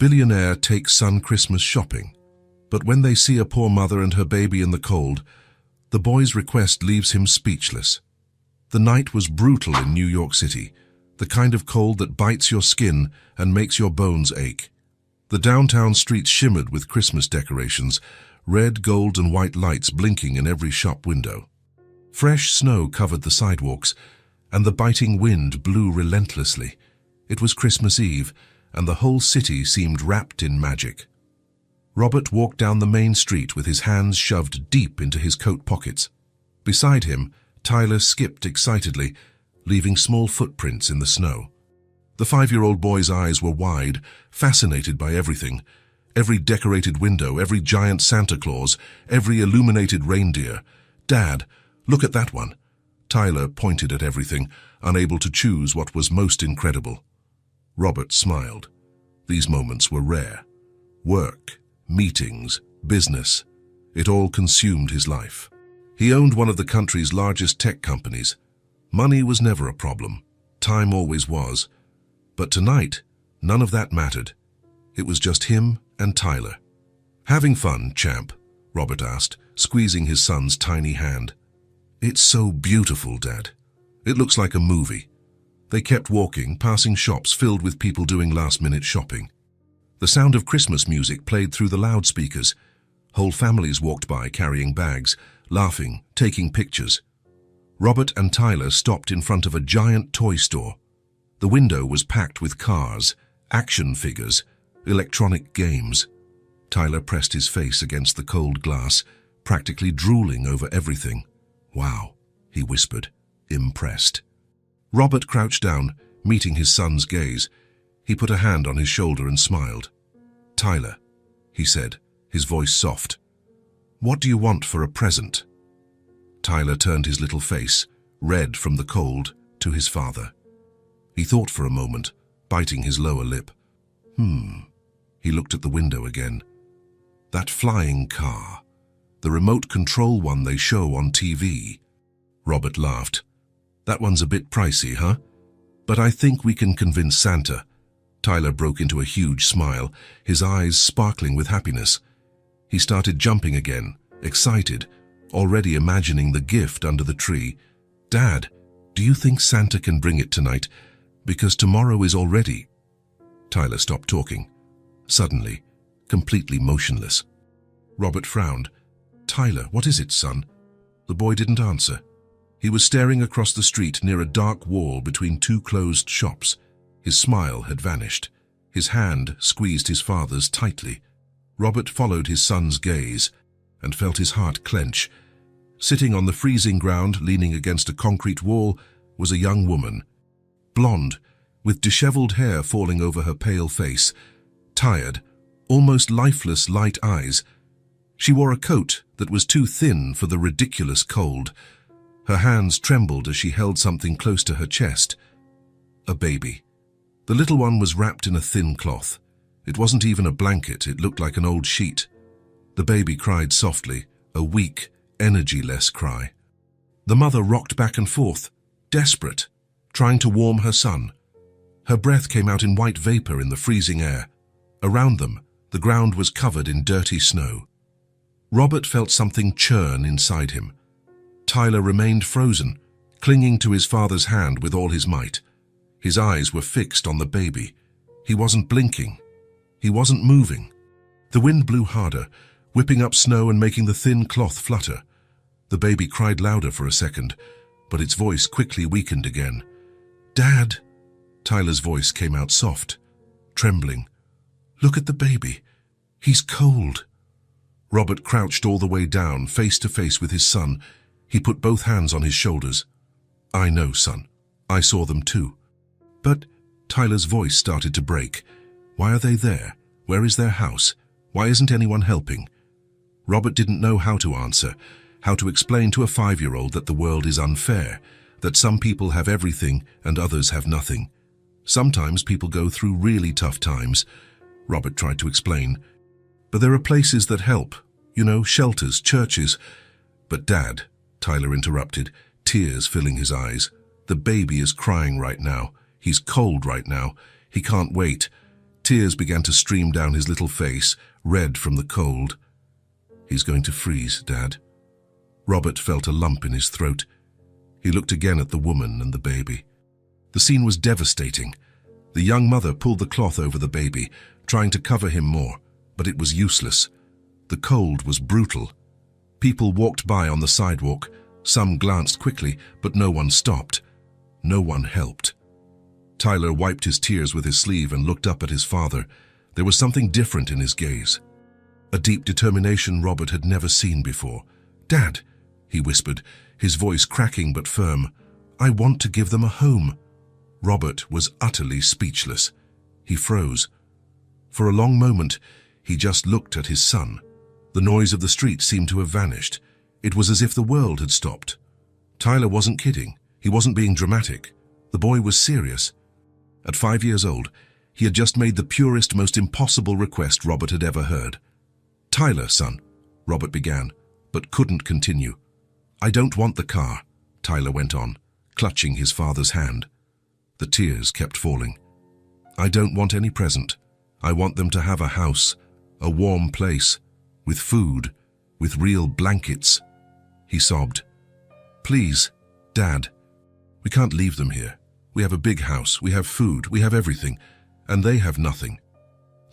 Billionaire takes son Christmas shopping, but when they see a poor mother and her baby in the cold, the boy's request leaves him speechless. The night was brutal in New York City, the kind of cold that bites your skin and makes your bones ache. The downtown streets shimmered with Christmas decorations, red, gold, and white lights blinking in every shop window. Fresh snow covered the sidewalks, and the biting wind blew relentlessly. It was Christmas Eve, and the whole city seemed wrapped in magic. Robert walked down the main street with his hands shoved deep into his coat pockets. Beside him, Tyler skipped excitedly, leaving small footprints in the snow. The 5-year-old boy's eyes were wide, fascinated by everything. Every decorated window, every giant Santa Claus, every illuminated reindeer. "Dad, look at that one." Tyler pointed at everything, unable to choose what was most incredible. Robert smiled. These moments were rare. Work, meetings, business. It all consumed his life. He owned one of the country's largest tech companies. Money was never a problem. Time always was. But tonight, none of that mattered. It was just him and Tyler. "Having fun, champ?" Robert asked, squeezing his son's tiny hand. "It's so beautiful, Dad. It looks like a movie." They kept walking, passing shops filled with people doing last-minute shopping. The sound of Christmas music played through the loudspeakers. Whole families walked by carrying bags, laughing, taking pictures. Robert and Tyler stopped in front of a giant toy store. The window was packed with cars, action figures, electronic games. Tyler pressed his face against the cold glass, practically drooling over everything. "Wow," he whispered, impressed. Robert crouched down, meeting his son's gaze. He put a hand on his shoulder and smiled. "Tyler," he said, his voice soft, "what do you want for a present?" Tyler turned his little face, red from the cold, to his father. He thought for a moment, biting his lower lip. He looked at the window again. That flying car, the remote control one they show on TV. Robert laughed. "That one's a bit pricey, huh? But I think we can convince Santa." Tyler broke into a huge smile, his eyes sparkling with happiness. He started jumping again, excited, already imagining the gift under the tree. "Dad, do you think Santa can bring it tonight? Because tomorrow is already—" Tyler stopped talking, suddenly, completely motionless. Robert frowned. "Tyler, what is it, son?" The boy didn't answer. He was staring across the street near a dark wall between two closed shops. His smile had vanished. His hand squeezed his father's tightly. Robert followed his son's gaze and felt his heart clench. Sitting on the freezing ground, leaning against a concrete wall, was a young woman. Blonde, with disheveled hair falling over her pale face. Tired, almost lifeless light eyes. She wore a coat that was too thin for the ridiculous cold. Her hands trembled as she held something close to her chest. A baby. The little one was wrapped in a thin cloth. It wasn't even a blanket, it looked like an old sheet. The baby cried softly, a weak, energy-less cry. The mother rocked back and forth, desperate, trying to warm her son. Her breath came out in white vapor in the freezing air. Around them, the ground was covered in dirty snow. Robert felt something churn inside him. Tyler remained frozen, clinging to his father's hand with all his might. His eyes were fixed on the baby. He wasn't blinking. He wasn't moving. The wind blew harder, whipping up snow and making the thin cloth flutter. The baby cried louder for a second, but its voice quickly weakened again. "Dad!" Tyler's voice came out soft, trembling. "Look at the baby. He's cold." Robert crouched all the way down, face to face with his son. He put both hands on his shoulders. "I know, son. I saw them too." "But—" Tyler's voice started to break. "Why are they there? Where is their house? Why isn't anyone helping?" Robert didn't know how to answer, how to explain to a 5-year-old that the world is unfair, that some people have everything and others have nothing. Sometimes people go through really tough times, Robert tried to explain. But there are places that help, shelters, churches. "But Dad," Tyler interrupted, tears filling his eyes, "the baby is crying right now. He's cold right now. He can't wait. Tears began to stream down his little face, red from the cold. "He's going to freeze, Dad." Robert felt a lump in his throat. He looked again at the woman and the baby. The scene was devastating. The young mother pulled the cloth over the baby, trying to cover him more, but it was useless. The cold was brutal. People walked by on the sidewalk. Some glanced quickly, but no one stopped. No one helped. Tyler wiped his tears with his sleeve and looked up at his father. There was something different in his gaze. A deep determination Robert had never seen before. "Dad," he whispered, his voice cracking but firm, "I want to give them a home." Robert was utterly speechless. He froze. For a long moment, he just looked at his son. The noise of the street seemed to have vanished. It was as if the world had stopped. Tyler wasn't kidding. He wasn't being dramatic. The boy was serious. At 5 years old, he had just made the purest, most impossible request Robert had ever heard. "Tyler, son," Robert began, but couldn't continue. "I don't want the car," Tyler went on, clutching his father's hand. The tears kept falling. "I don't want any present. I want them to have a house, a warm place, with food, with real blankets." He sobbed. "Please, Dad, we can't leave them here. We have a big house, we have food, we have everything, and they have nothing."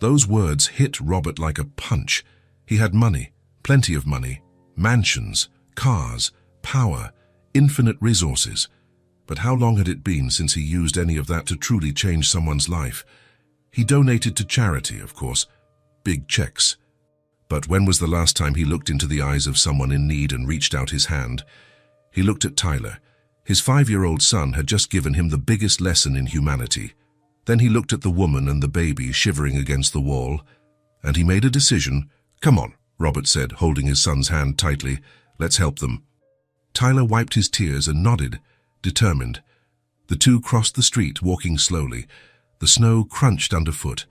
Those words hit Robert like a punch. He had money, plenty of money, mansions, cars, power, infinite resources. But how long had it been since he used any of that to truly change someone's life? He donated to charity, of course, big checks. But when was the last time he looked into the eyes of someone in need and reached out his hand? He looked at Tyler. His 5-year-old son had just given him the biggest lesson in humanity. Then he looked at the woman and the baby shivering against the wall, and he made a decision. "Come on," Robert said, holding his son's hand tightly. "Let's help them." Tyler wiped his tears and nodded, determined. The two crossed the street, walking slowly. The snow crunched underfoot.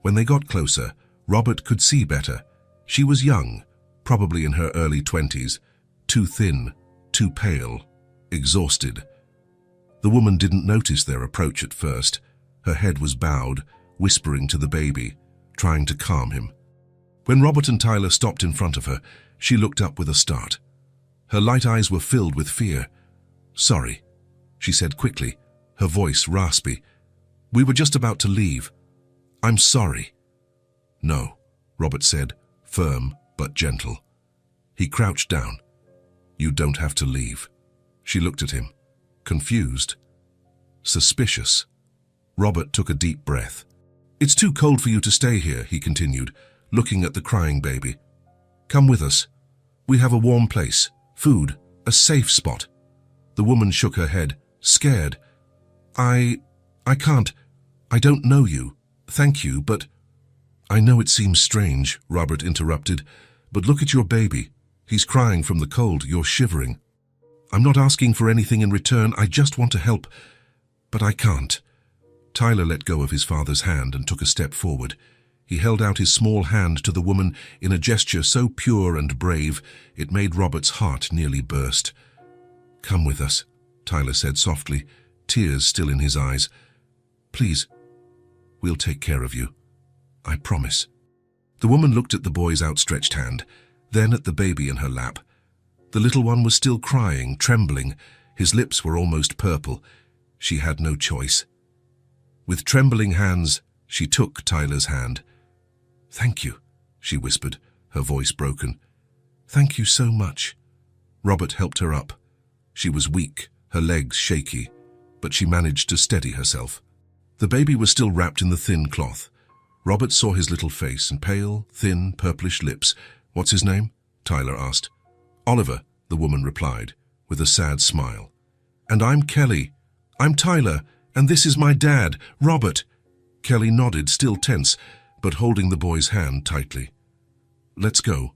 When they got closer, Robert could see better. She was young, probably in her early 20s, too thin, too pale, exhausted. The woman didn't notice their approach at first. Her head was bowed, whispering to the baby, trying to calm him. When Robert and Tyler stopped in front of her, she looked up with a start. Her light eyes were filled with fear. "Sorry," she said quickly, her voice raspy. "We were just about to leave. I'm sorry." "No," Robert said, firm but gentle. He crouched down. "You don't have to leave." She looked at him, confused, suspicious. Robert took a deep breath. "It's too cold for you to stay here," he continued, looking at the crying baby. "Come with us. We have a warm place, food, a safe spot." The woman shook her head, scared. I can't. I don't know you. Thank you, but—" "I know it seems strange," Robert interrupted, "but look at your baby. He's crying from the cold. You're shivering. I'm not asking for anything in return. I just want to help, but I can't." Tyler let go of his father's hand and took a step forward. He held out his small hand to the woman in a gesture so pure and brave, it made Robert's heart nearly burst. "Come with us," Tyler said softly, tears still in his eyes. "Please, we'll take care of you. I promise." The woman looked at the boy's outstretched hand, then at the baby in her lap. The little one was still crying, trembling. His lips were almost purple. She had no choice. With trembling hands, she took Tyler's hand. "Thank you," she whispered, her voice broken. "Thank you so much." Robert helped her up. She was weak, her legs shaky, but she managed to steady herself. The baby was still wrapped in the thin cloth. Robert saw his little face and pale, thin, purplish lips. "What's his name?" Tyler asked. "Oliver," the woman replied, with a sad smile. "And I'm Kelly. I'm Tyler, and this is my dad, Robert." Kelly nodded, still tense, but holding the boy's hand tightly. "Let's go,"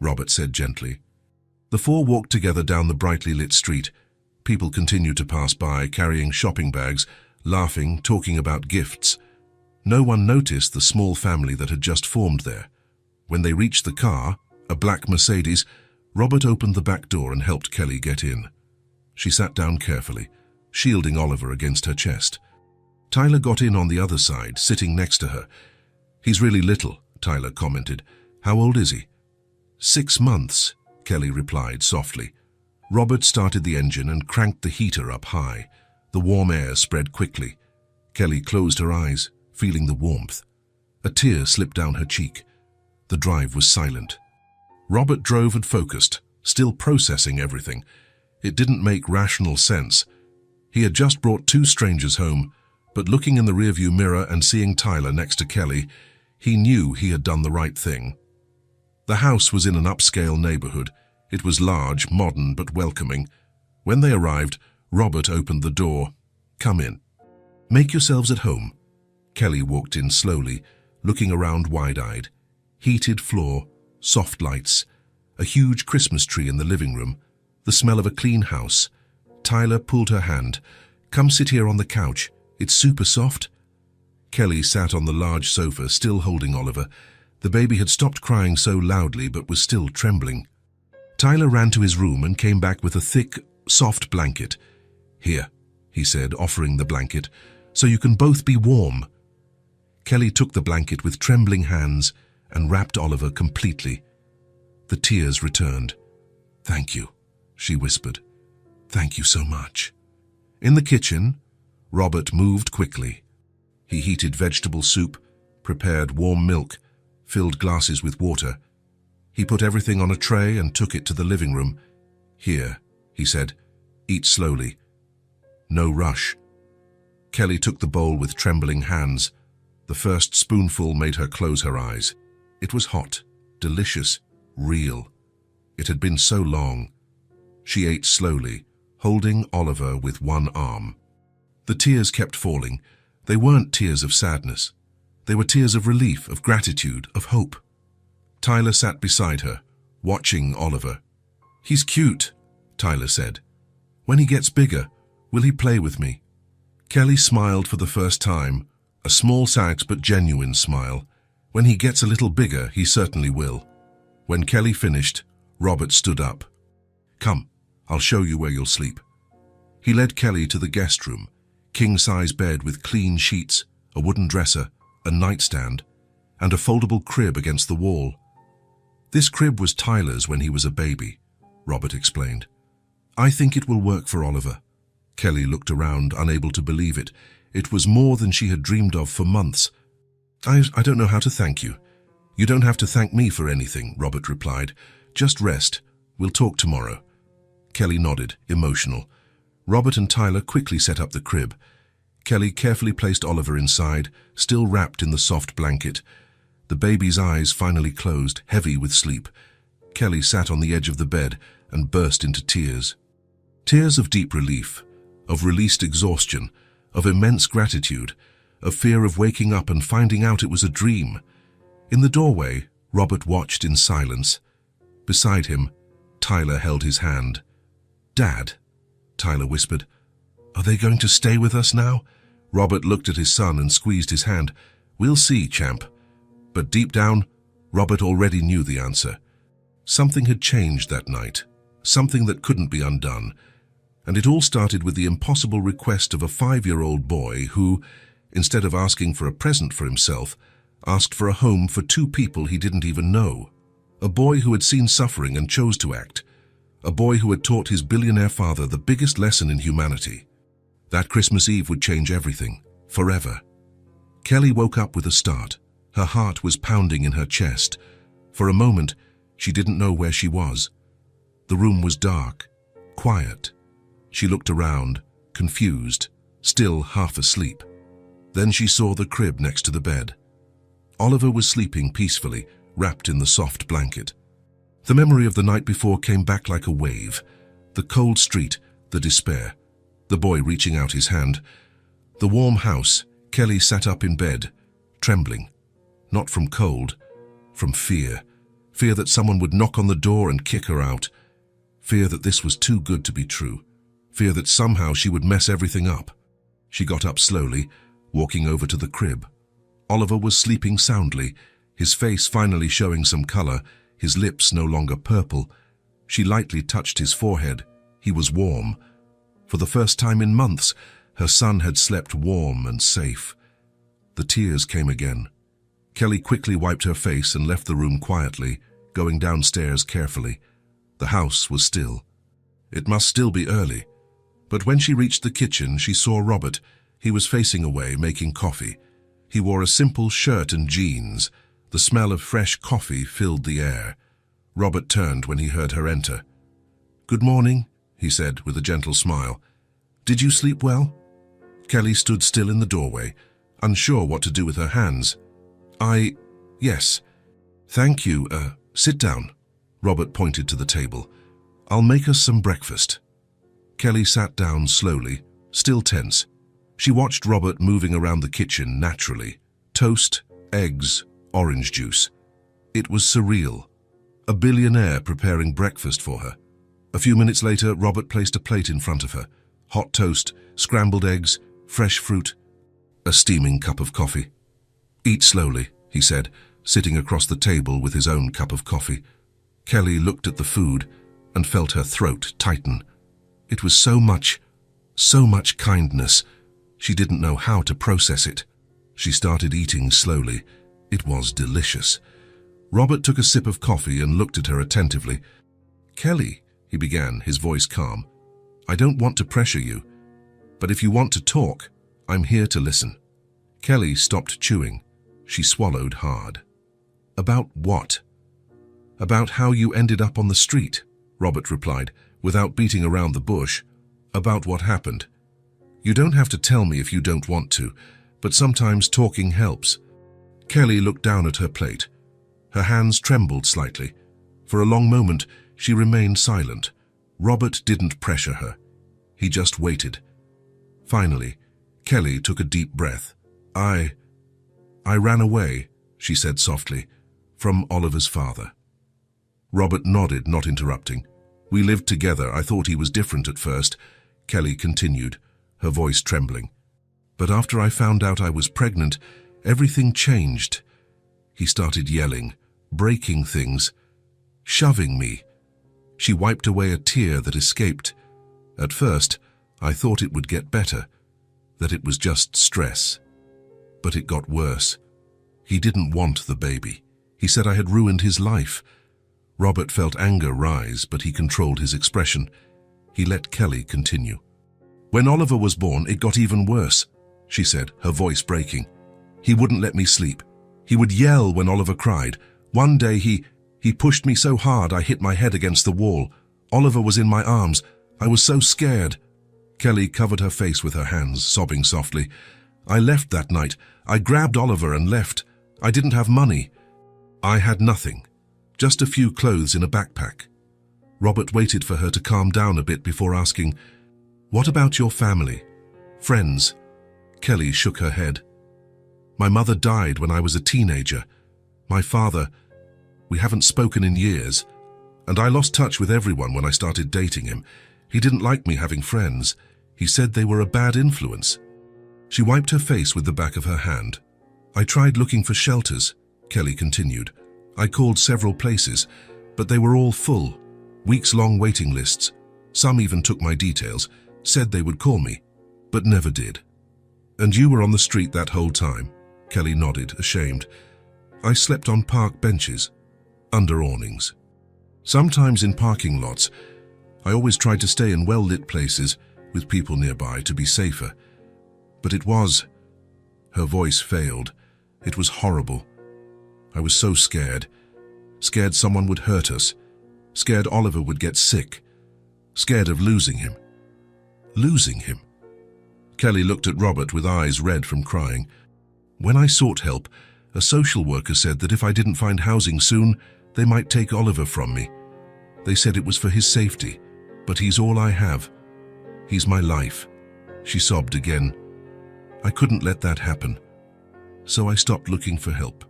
Robert said gently. The four walked together down the brightly lit street. People continued to pass by, carrying shopping bags, laughing, talking about gifts. No one noticed the small family that had just formed there. When they reached the car, a black Mercedes, Robert opened the back door and helped Kelly get in. She sat down carefully, shielding Oliver against her chest. Tyler got in on the other side, sitting next to her. "He's really little," Tyler commented. "How old is he?" "6 months," Kelly replied softly. Robert started the engine and cranked the heater up high. The warm air spread quickly. Kelly closed her eyes, feeling the warmth. A tear slipped down her cheek. The drive was silent. Robert drove and focused, still processing everything. It didn't make rational sense. He had just brought 2 strangers home, but looking in the rearview mirror and seeing Tyler next to Kelly, he knew he had done the right thing. The house was in an upscale neighborhood. It was large, modern, but welcoming. When they arrived, Robert opened the door. "Come in. Make yourselves at home." Kelly walked in slowly, looking around wide-eyed. Heated floor, soft lights, a huge Christmas tree in the living room, the smell of a clean house. Tyler pulled her hand. "Come sit here on the couch. It's super soft." Kelly sat on the large sofa, still holding Oliver. The baby had stopped crying so loudly but was still trembling. Tyler ran to his room and came back with a thick, soft blanket. "Here," he said, offering the blanket, "so you can both be warm." Kelly took the blanket with trembling hands and wrapped Oliver completely. The tears returned. "Thank you," she whispered. "Thank you so much." In the kitchen, Robert moved quickly. He heated vegetable soup, prepared warm milk, filled glasses with water. He put everything on a tray and took it to the living room. "Here," he said, "eat slowly. No rush." Kelly took the bowl with trembling hands. The first spoonful made her close her eyes. It was hot, delicious, real. It had been so long. She ate slowly, holding Oliver with one arm. The tears kept falling. They weren't tears of sadness. They were tears of relief, of gratitude, of hope. Tyler sat beside her, watching Oliver. "He's cute," Tyler said. "When he gets bigger, will he play with me?" Kelly smiled for the first time, a small sad but genuine smile. "When he gets a little bigger, he certainly will." When Kelly finished, Robert stood up. "Come, I'll show you where you'll sleep." He led Kelly to the guest room, king-size bed with clean sheets, a wooden dresser, a nightstand, and a foldable crib against the wall. "This crib was Tyler's when he was a baby," Robert explained. "I think it will work for Oliver." Kelly looked around, unable to believe it. It was more than she had dreamed of for months. I don't know how to thank you." "You don't have to thank me for anything," Robert replied. "Just rest. We'll talk tomorrow." Kelly nodded, emotional. Robert and Tyler quickly set up the crib. Kelly carefully placed Oliver inside, still wrapped in the soft blanket. The baby's eyes finally closed, heavy with sleep. Kelly sat on the edge of the bed and burst into tears. Tears of deep relief, of released exhaustion, of immense gratitude, of fear of waking up and finding out it was a dream. In the doorway, Robert watched in silence. Beside him, Tyler held his hand. "Dad," Tyler whispered. "Are they going to stay with us now?" Robert looked at his son and squeezed his hand. "We'll see, champ." But deep down, Robert already knew the answer. Something had changed that night, something that couldn't be undone. And it all started with the impossible request of a 5-year-old boy who, instead of asking for a present for himself, asked for a home for 2 people he didn't even know. A boy who had seen suffering and chose to act. A boy who had taught his billionaire father the biggest lesson in humanity. That Christmas Eve would change everything, forever. Kelly woke up with a start. Her heart was pounding in her chest. For a moment, she didn't know where she was. The room was dark, quiet. She looked around, confused, still half asleep. Then she saw the crib next to the bed. Oliver was sleeping peacefully, wrapped in the soft blanket. The memory of the night before came back like a wave. The cold street, the despair, the boy reaching out his hand. The warm house. Kelly sat up in bed, trembling. Not from cold, from fear. Fear that someone would knock on the door and kick her out. Fear that this was too good to be true. Fear that somehow she would mess everything up. She got up slowly, walking over to the crib. Oliver was sleeping soundly, his face finally showing some color, his lips no longer purple. She lightly touched his forehead. He was warm. For the first time in months, Her son had slept warm and safe. The tears came again. Kelly quickly wiped her face and left the room quietly, going downstairs carefully. The house was still. It must still be early. But when she reached the kitchen, she saw Robert. He was facing away, making coffee. He wore a simple shirt and jeans. The smell of fresh coffee filled the air. Robert turned when he heard her enter. "Good morning," he said with a gentle smile. "Did you sleep well?" Kelly stood still in the doorway, unsure what to do with her hands. Yes. Thank you. Sit down." Robert pointed to the table. "I'll make us some breakfast." Kelly sat down slowly, still tense. She watched Robert moving around the kitchen naturally. Toast, eggs, orange juice. It was surreal. A billionaire preparing breakfast for her. A few minutes later, Robert placed a plate in front of her. Hot toast, scrambled eggs, fresh fruit, a steaming cup of coffee. "Eat slowly," he said, sitting across the table with his own cup of coffee. Kelly looked at the food and felt her throat tighten. It was so much kindness. She didn't know how to process it. She started eating slowly. It was delicious. Robert took a sip of coffee and looked at her attentively. "Kelly," he began, his voice calm, "I don't want to pressure you, but if you want to talk, I'm here to listen." Kelly stopped chewing. She swallowed hard. "About what?" "About how you ended up on the street," Robert replied, without beating around the bush. "About what happened. You don't have to tell me if you don't want to, but sometimes talking helps." Kelly looked down at her plate. Her hands trembled slightly. For a long moment, she remained silent. Robert didn't pressure her. He just waited. Finally, Kelly took a deep breath. I ran away," she said softly, "from Oliver's father." Robert nodded, not interrupting. "We lived together. I thought he was different at first," Kelly continued, her voice trembling. "But after I found out I was pregnant, everything changed. He started yelling, breaking things, shoving me." She wiped away a tear that escaped. "At first, I thought it would get better, that it was just stress. But it got worse. He didn't want the baby. He said I had ruined his life." Robert felt anger rise, but he controlled his expression. He let Kelly continue. "When Oliver was born, it got even worse," she said, her voice breaking. "He wouldn't let me sleep. He would yell when Oliver cried. One day he pushed me so hard I hit my head against the wall. Oliver was in my arms. I was so scared." Kelly covered her face with her hands, sobbing softly. "I left that night. I grabbed Oliver and left. I didn't have money. I had nothing. Just a few clothes in a backpack." Robert waited for her to calm down a bit before asking, "What about your family? Friends?" Kelly shook her head. "My mother died when I was a teenager. My father, we haven't spoken in years. And I lost touch with everyone when I started dating him. He didn't like me having friends. He said they were a bad influence." She wiped her face with the back of her hand. "I tried looking for shelters," Kelly continued. "I called several places, but they were all full. Weeks-long waiting lists. Some even took my details, said they would call me, but never did." "And you were on the street that whole time?" Kelly nodded, ashamed. "I slept on park benches, under awnings. Sometimes in parking lots. I always tried to stay in well-lit places, with people nearby, to be safer. But it was..." Her voice failed. "It was horrible. I was so scared. Scared someone would hurt us. Scared Oliver would get sick. Scared of losing him." "Losing him?" Kelly looked at Robert with eyes red from crying. "When I sought help, a social worker said that if I didn't find housing soon, they might take Oliver from me. They said it was for his safety, but he's all I have. He's my life." She sobbed again. "I couldn't let that happen. So I stopped looking for help.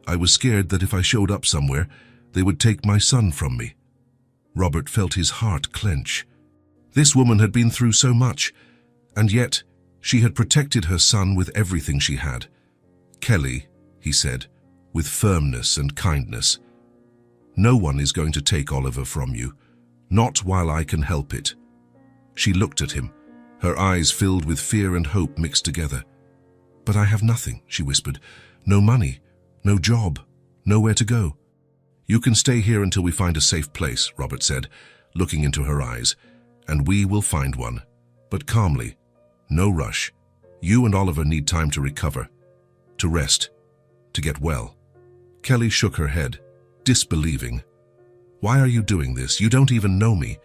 I was scared that if I showed up somewhere, they would take my son from me." Robert felt his heart clench. This woman had been through so much, and yet she had protected her son with everything she had. "Kelly," he said, with firmness and kindness, "no one is going to take Oliver from you, not while I can help it." She looked at him, Her eyes filled with fear and hope mixed together. "But I have nothing," she whispered. "No money, no job, nowhere to go." "You can stay here until we find a safe place," Robert said, looking into her eyes. "And we will find one. But calmly. No rush. You and Oliver need time to recover, to rest, to get well." Kelly shook her head, disbelieving. "Why are you doing this? You don't even know me."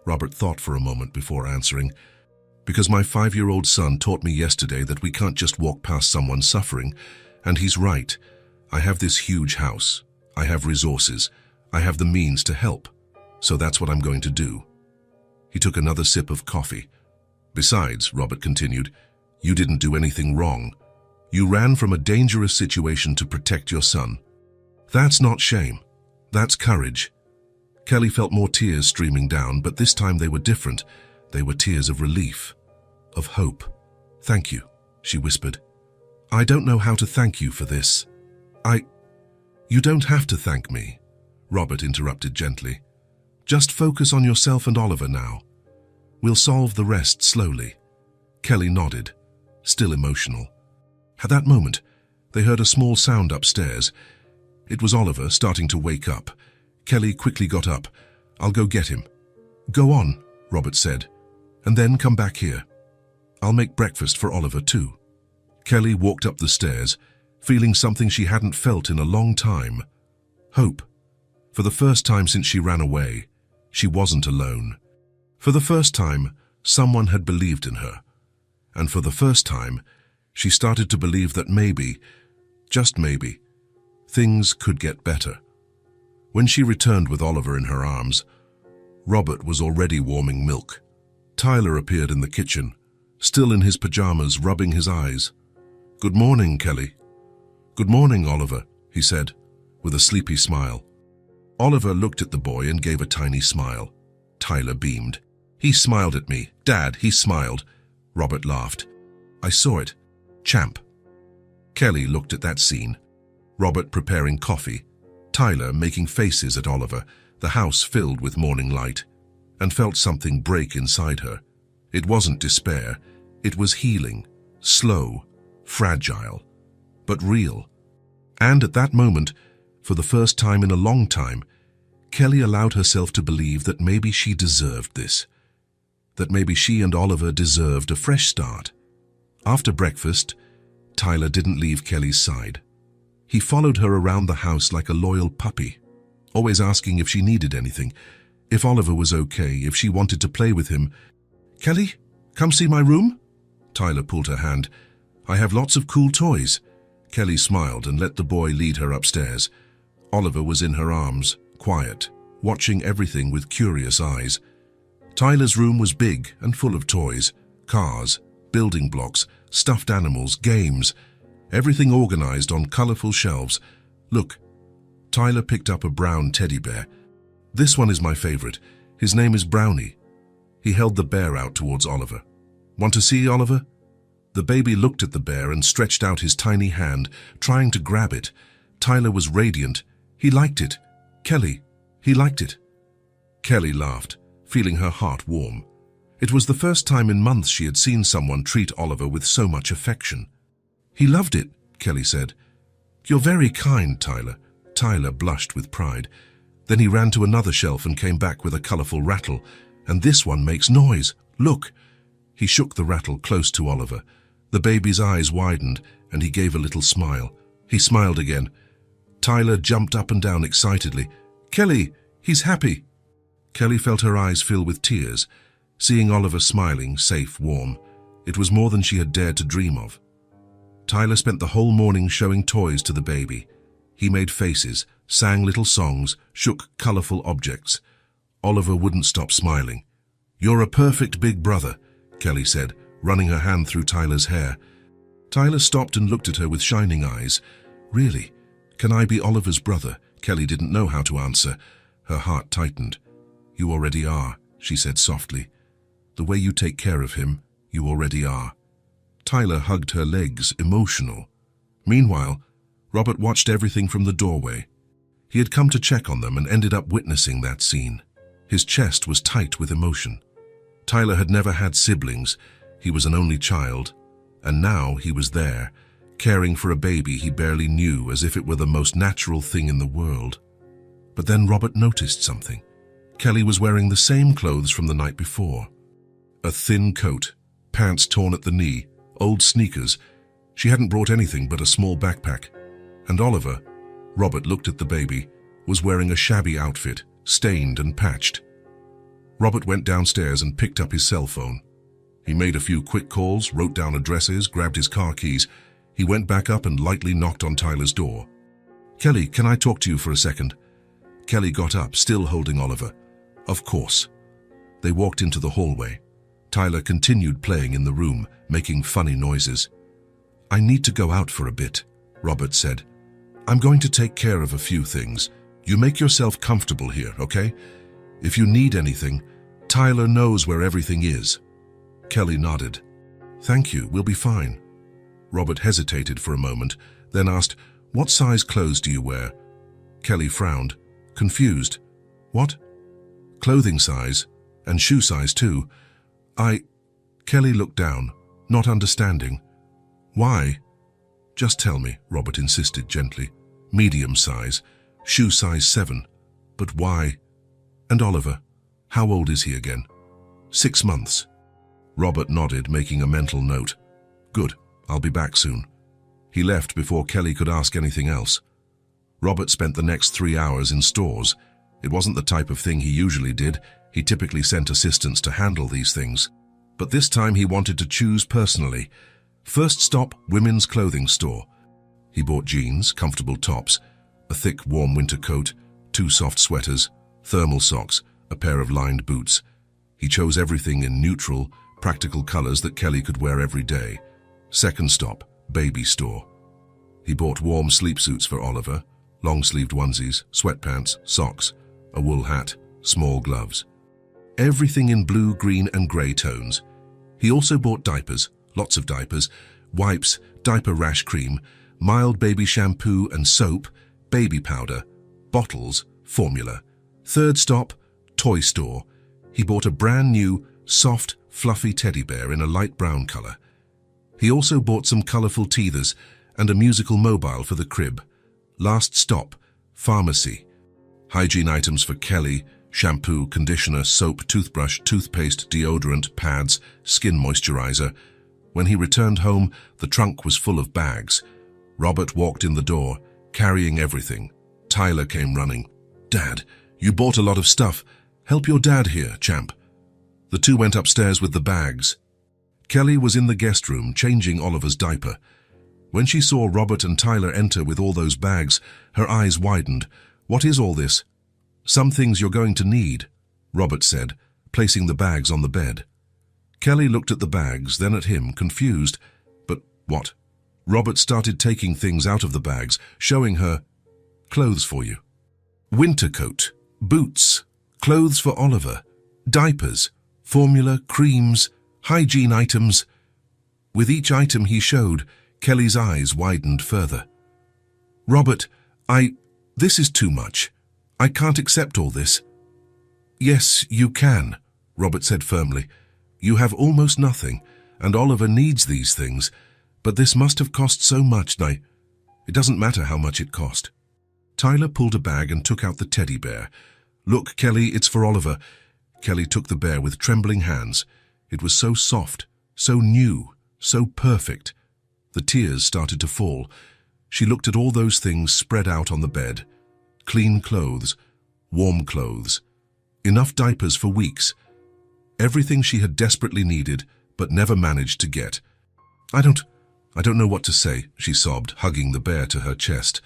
Robert thought for a moment before answering. "Because my 5-year-old son taught me yesterday that we can't just walk past someone suffering. And he's right. I have this huge house. I have resources. I have the means to help. So that's what I'm going to do." He took another sip of coffee. "Besides," Robert continued, "you didn't do anything wrong. You ran from a dangerous situation to protect your son. That's not shame. That's courage." Kelly felt more tears streaming down, but this time they were different. They were tears of relief, of hope. "Thank you," she whispered. "I don't know how to thank you for this. You don't have to thank me," Robert interrupted gently. "Just focus on yourself and Oliver now. We'll solve the rest slowly." Kelly nodded, still emotional. At that moment, they heard a small sound upstairs. It was Oliver starting to wake up. Kelly quickly got up. "I'll go get him." "Go on," Robert said, "and then come back here. I'll make breakfast for Oliver too." Kelly walked up the stairs, feeling something she hadn't felt in a long time. Hope. For the first time since she ran away, she wasn't alone. For the first time, someone had believed in her. And for the first time, she started to believe that maybe, just maybe, things could get better. When she returned with Oliver in her arms, Robert was already warming milk. Tyler appeared in the kitchen, still in his pajamas, rubbing his eyes. "Good morning, Kelly." "Good morning, Oliver," he said, with a sleepy smile. Oliver looked at the boy and gave a tiny smile. Tyler beamed. "He smiled at me. Dad, he smiled." Robert laughed. "I saw it. Champ." Kelly looked at that scene. Robert preparing coffee, Tyler making faces at Oliver, the house filled with morning light, and felt something break inside her. It wasn't despair. It was healing, slow, fragile, but real. And at that moment, for the first time in a long time, Kelly allowed herself to believe that maybe she deserved this, that maybe she and Oliver deserved a fresh start. After breakfast, Tyler didn't leave Kelly's side. He followed her around the house like a loyal puppy, always asking if she needed anything, if Oliver was okay, if she wanted to play with him. "Kelly, come see my room?" Tyler pulled her hand. "I have lots of cool toys." Kelly smiled and let the boy lead her upstairs. Oliver was in her arms, quiet, watching everything with curious eyes. Tyler's room was big and full of toys, cars, building blocks, stuffed animals, games, everything organized on colorful shelves. "Look." Tyler picked up a brown teddy bear. "This one is my favorite. His name is Brownie." He held the bear out towards Oliver. "Want to see, Oliver?" The baby looked at the bear and stretched out his tiny hand, trying to grab it. Tyler was radiant. He liked it. Kelly, he liked it. Kelly laughed, feeling her heart warm. It was the first time in months she had seen someone treat Oliver with so much affection. "He loved it," Kelly said. "You're very kind, Tyler." Tyler blushed with pride. Then he ran to another shelf and came back with a colorful rattle. "And this one makes noise. Look." He shook the rattle close to Oliver. The baby's eyes widened, and he gave a little smile. He smiled again. Tyler jumped up and down excitedly. "Kelly, he's happy." Kelly felt her eyes fill with tears, seeing Oliver smiling, safe, warm. It was more than she had dared to dream of. Tyler spent the whole morning showing toys to the baby. He made faces, sang little songs, shook colorful objects. Oliver wouldn't stop smiling. "You're a perfect big brother," Kelly said, running her hand through Tyler's hair. Tyler stopped and looked at her with shining eyes. "Really? Can I be Oliver's brother?" Kelly didn't know how to answer. Her heart tightened. "You already are," she said softly. "The way you take care of him, you already are." Tyler hugged her legs, emotional. Meanwhile, Robert watched everything from the doorway. He had come to check on them and ended up witnessing that scene. His chest was tight with emotion. Tyler had never had siblings, He was an only child, and now he was there, caring for a baby he barely knew as if it were the most natural thing in the world. But then Robert noticed something. Kelly was wearing the same clothes from the night before. A thin coat, pants torn at the knee, old sneakers. She hadn't brought anything but a small backpack. And Oliver, Robert looked at the baby, was wearing a shabby outfit, stained and patched. Robert went downstairs and picked up his cell phone. He made a few quick calls, wrote down addresses, grabbed his car keys. He went back up and lightly knocked on Tyler's door. "Kelly, can I talk to you for a second?" Kelly got up, still holding Oliver. "Of course." They walked into the hallway. Tyler continued playing in the room, making funny noises. "I need to go out for a bit," Robert said. "I'm going to take care of a few things. You make yourself comfortable here, okay? If you need anything, Tyler knows where everything is." Kelly nodded. "Thank you, we'll be fine." Robert hesitated for a moment, then asked, "What size clothes do you wear?" Kelly frowned, confused. "What?" "Clothing size, and shoe size too." Kelly looked down, not understanding. "Why?" "Just tell me," Robert insisted gently. "Medium size, shoe size 7. But why?" "And Oliver, how old is he again?" 6 months. Robert nodded, making a mental note. "Good, I'll be back soon." He left before Kelly could ask anything else. Robert spent the next 3 hours in stores. It wasn't the type of thing he usually did. He typically sent assistants to handle these things. But this time he wanted to choose personally. First stop, women's clothing store. He bought jeans, comfortable tops, a thick warm winter coat, 2 soft sweaters, thermal socks, a pair of lined boots. He chose everything in neutral, practical colors that Kelly could wear every day. Second stop, baby store. He bought warm sleep suits for Oliver, long-sleeved onesies, sweatpants, socks, a wool hat, small gloves. Everything in blue, green and grey tones. He also bought diapers, lots of diapers, wipes, diaper rash cream, mild baby shampoo and soap, baby powder, bottles, formula. Third stop, toy store. He bought a brand new, soft, fluffy teddy bear in a light brown color. He also bought some colorful teethers and a musical mobile for the crib. Last stop, pharmacy. Hygiene items for Kelly, shampoo, conditioner, soap, toothbrush, toothpaste, deodorant, pads, skin moisturizer. When he returned home, the trunk was full of bags. Robert walked in the door, carrying everything. Tyler came running. "Dad, you bought a lot of stuff. Help your dad here, champ." The two went upstairs with the bags. Kelly was in the guest room, changing Oliver's diaper. When she saw Robert and Tyler enter with all those bags, her eyes widened. "What is all this?" "Some things you're going to need," Robert said, placing the bags on the bed. Kelly looked at the bags, then at him, confused. "But what?" Robert started taking things out of the bags, showing her, "Clothes for you. Winter coat, boots, clothes for Oliver, diapers, formula, creams, hygiene items." With each item he showed, Kelly's eyes widened further. "Robert, this is too much. I can't accept all this." "Yes, you can," Robert said firmly. "You have almost nothing, and Oliver needs these things, but this must have cost so much, it doesn't matter how much it cost." Tyler pulled a bag and took out the teddy bear. "Look, Kelly, it's for Oliver." Kelly took the bear with trembling hands. It was so soft, so new, so perfect. The tears started to fall. She looked at all those things spread out on the bed. Clean clothes, warm clothes, enough diapers for weeks. Everything she had desperately needed, but never managed to get. I don't know what to say," she sobbed, hugging the bear to her chest.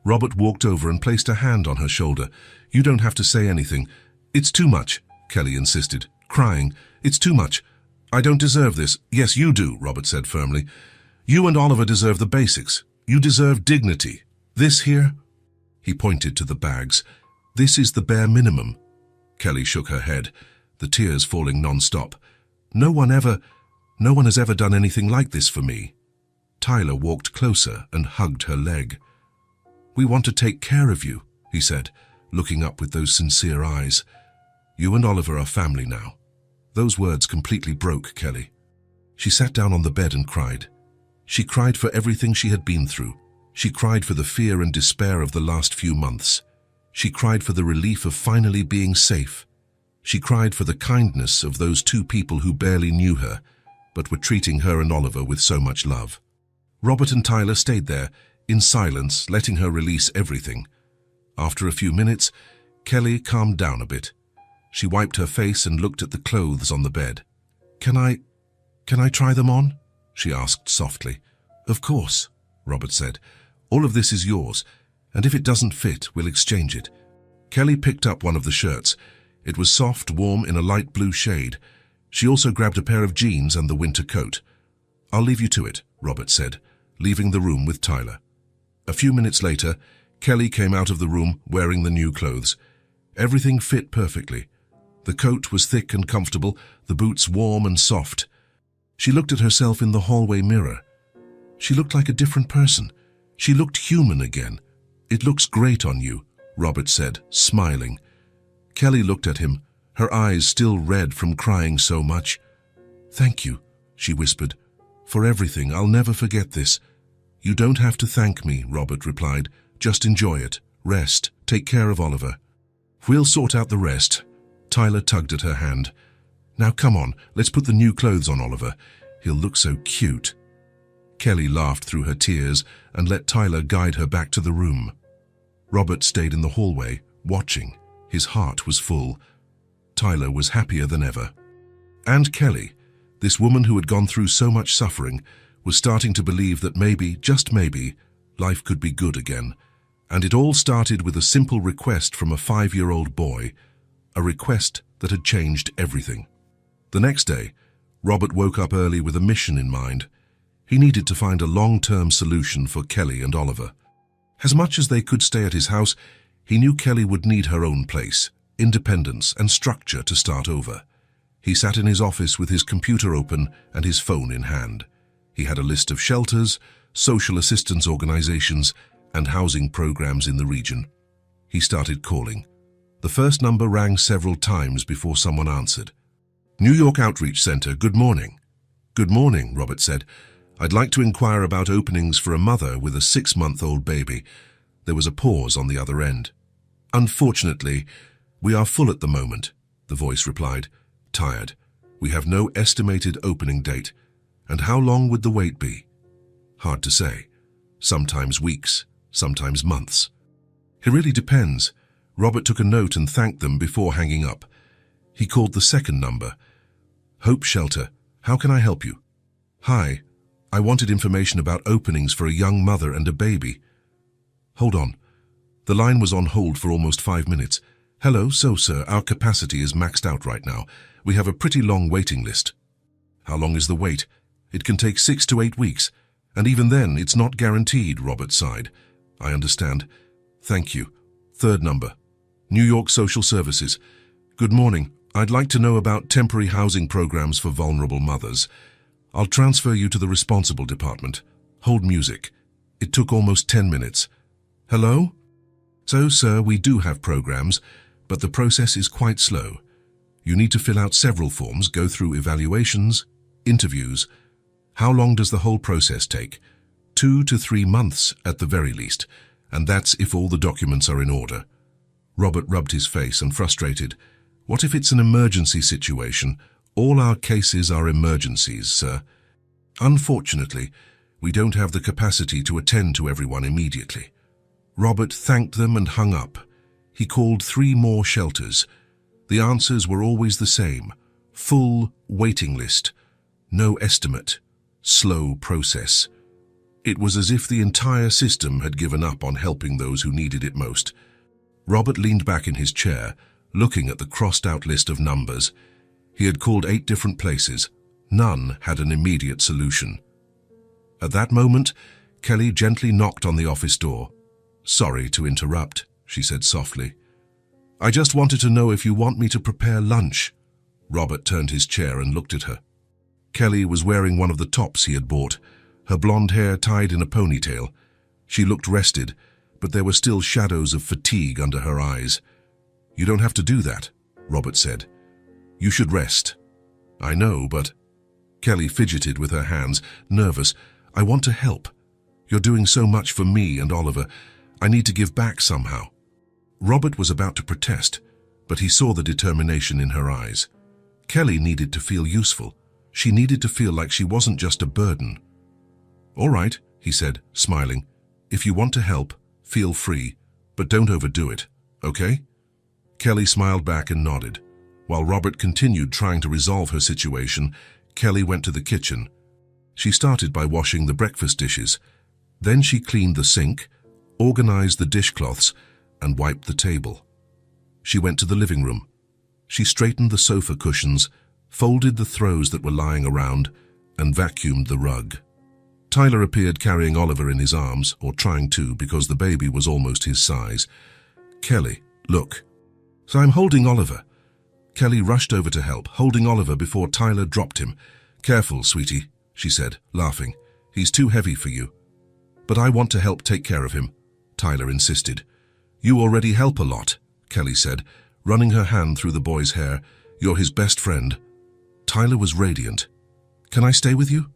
Robert walked over and placed a hand on her shoulder. "You don't have to say anything. It's too much," Kelly insisted, crying. "It's too much. I don't deserve this." "Yes, you do," Robert said firmly. "You and Oliver deserve the basics. You deserve dignity. This here?" He pointed to the bags. "This is the bare minimum." Kelly shook her head, the tears falling non-stop. No one has ever done anything like this for me." Tyler walked closer and hugged her leg. "We want to take care of you," he said, looking up with those sincere eyes. "You and Oliver are family now." Those words completely broke Kelly. She sat down on the bed and cried. She cried for everything she had been through. She cried for the fear and despair of the last few months. She cried for the relief of finally being safe. She cried for the kindness of those two people who barely knew her, but were treating her and Oliver with so much love. Robert and Tyler stayed there, in silence, letting her release everything. After a few minutes, Kelly calmed down a bit. She wiped her face and looked at the clothes on the bed. Can I try them on?" she asked softly. "Of course," Robert said. "All of this is yours, and if it doesn't fit, we'll exchange it." Kelly picked up one of the shirts. It was soft, warm, in a light blue shade. She also grabbed a pair of jeans and the winter coat. "I'll leave you to it," Robert said, leaving the room with Tyler. A few minutes later, Kelly came out of the room wearing the new clothes. Everything fit perfectly. The coat was thick and comfortable, the boots warm and soft. She looked at herself in the hallway mirror. She looked like a different person. She looked human again. "It looks great on you," Robert said, smiling. Kelly looked at him, her eyes still red from crying so much. "Thank you," she whispered, "for everything. I'll never forget this." "You don't have to thank me," Robert replied. "Just enjoy it. Rest. Take care of Oliver. We'll sort out the rest." Tyler tugged at her hand. "Now come on, let's put the new clothes on Oliver. He'll look so cute." Kelly laughed through her tears and let Tyler guide her back to the room. Robert stayed in the hallway, watching. His heart was full. Tyler was happier than ever. And Kelly, this woman who had gone through so much suffering, was starting to believe that maybe, just maybe, life could be good again. And it all started with a simple request from a 5-year-old boy, a request that had changed everything. The next day, Robert woke up early with a mission in mind. He needed to find a long-term solution for Kelly and Oliver. As much as they could stay at his house, he knew Kelly would need her own place, independence and structure to start over. He sat in his office with his computer open and his phone in hand. He had a list of shelters, social assistance organizations, and housing programs in the region. He started calling. The first number rang several times before someone answered. "New York Outreach Center, good morning." "Good morning," Robert said. "I'd like to inquire about openings for a mother with a 6-month-old baby." There was a pause on the other end. "Unfortunately, we are full at the moment," the voice replied, tired. "We have no estimated opening date. And how long would the wait be?" "Hard to say. Sometimes weeks, sometimes months." "It really depends." Robert took a note and thanked them before hanging up. He called the second number. "Hope Shelter, how can I help you?" "Hi, I wanted information about openings for a young mother and a baby." "Hold on." The line was on hold for almost 5 minutes. "Hello, so sir, our capacity is maxed out right now. We have a pretty long waiting list." "How long is the wait?" "It can take 6 to 8 weeks. And even then, it's not guaranteed," Robert sighed. "I understand. Thank you." Third number. New York Social Services. "Good morning. I'd like to know about temporary housing programs for vulnerable mothers. I'll transfer you to the responsible department. Hold music." It took almost 10 minutes. "Hello?" "So, sir, we do have programs, but the process is quite slow. You need to fill out several forms, go through evaluations, interviews. How long does the whole process take?" 2 to 3 months at the very least, and that's if all the documents are in order. Robert rubbed his face and frustrated. "What if it's an emergency situation? All our cases are emergencies, sir." "Unfortunately, we don't have the capacity to attend to everyone immediately." Robert thanked them and hung up. He called 3 more shelters. The answers were always the same. Full waiting list. No estimate. Slow process. It was as if the entire system had given up on helping those who needed it most. Robert leaned back in his chair, looking at the crossed-out list of numbers. He had called 8 different places. None had an immediate solution. At that moment, Kelly gently knocked on the office door. "Sorry to interrupt," she said softly. "I just wanted to know if you want me to prepare lunch." Robert turned his chair and looked at her. Kelly was wearing one of the tops he had bought, her blonde hair tied in a ponytail. She looked rested, but there were still shadows of fatigue under her eyes. "You don't have to do that," Robert said. "You should rest." "I know, but..." Kelly fidgeted with her hands, nervous. I want to help. You're doing so much for me and Oliver. I need to give back somehow. Robert was about to protest, but he saw the determination in her eyes. Kelly needed to feel useful. She needed to feel like she wasn't just a burden. All right, he said, smiling. If you want to help, feel free, but don't overdo it, okay? Kelly smiled back and nodded. While Robert continued trying to resolve her situation, Kelly went to the kitchen. She started by washing the breakfast dishes. Then she cleaned the sink, organized the dishcloths, and wiped the table. She went to the living room. She straightened the sofa cushions, folded the throws that were lying around, and vacuumed the rug. Tyler appeared carrying Oliver in his arms, or trying to, because the baby was almost his size. Kelly, look. So I'm holding Oliver. Kelly rushed over to help, holding Oliver before Tyler dropped him. Careful, sweetie, she said, laughing. He's too heavy for you. But I want to help take care of him, Tyler insisted. You already help a lot, Kelly said, running her hand through the boy's hair. You're his best friend. Tyler was radiant. Can I stay with you?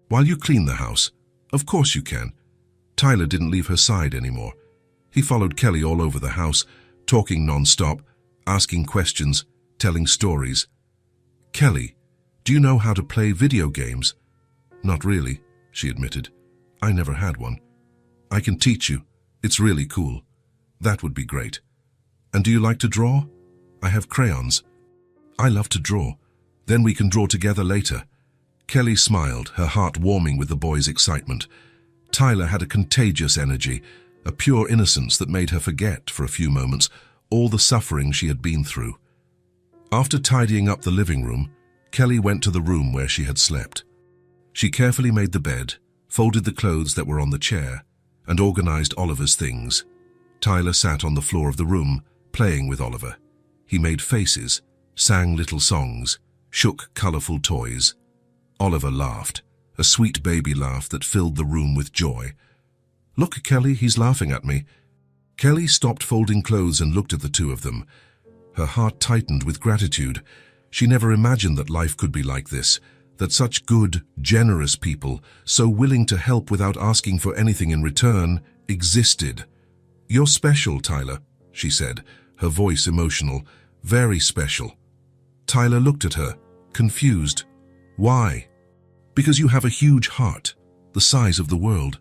While you clean the house? Of course you can. Tyler didn't leave her side anymore. He followed Kelly all over the house, talking non-stop, asking questions, telling stories. Kelly, do you know how to play video games? Not really, she admitted. I never had one. I can teach you. It's really cool. That would be great. And do you like to draw? I have crayons. I love to draw. Then we can draw together later. Kelly smiled, her heart warming with the boy's excitement. Tyler had a contagious energy, a pure innocence that made her forget, for a few moments, all the suffering she had been through. After tidying up the living room, Kelly went to the room where she had slept. She carefully made the bed, folded the clothes that were on the chair, and organized Oliver's things. Tyler sat on the floor of the room, playing with Oliver. He made faces, sang little songs, shook colorful toys. Oliver laughed, a sweet baby laugh that filled the room with joy. Look, Kelly, he's laughing at me. Kelly stopped folding clothes and looked at the two of them. Her heart tightened with gratitude. She never imagined that life could be like this, that such good, generous people, so willing to help without asking for anything in return, existed. You're special, Tyler, she said, her voice emotional, very special. Tyler looked at her, confused. Why? Because you have a huge heart, the size of the world.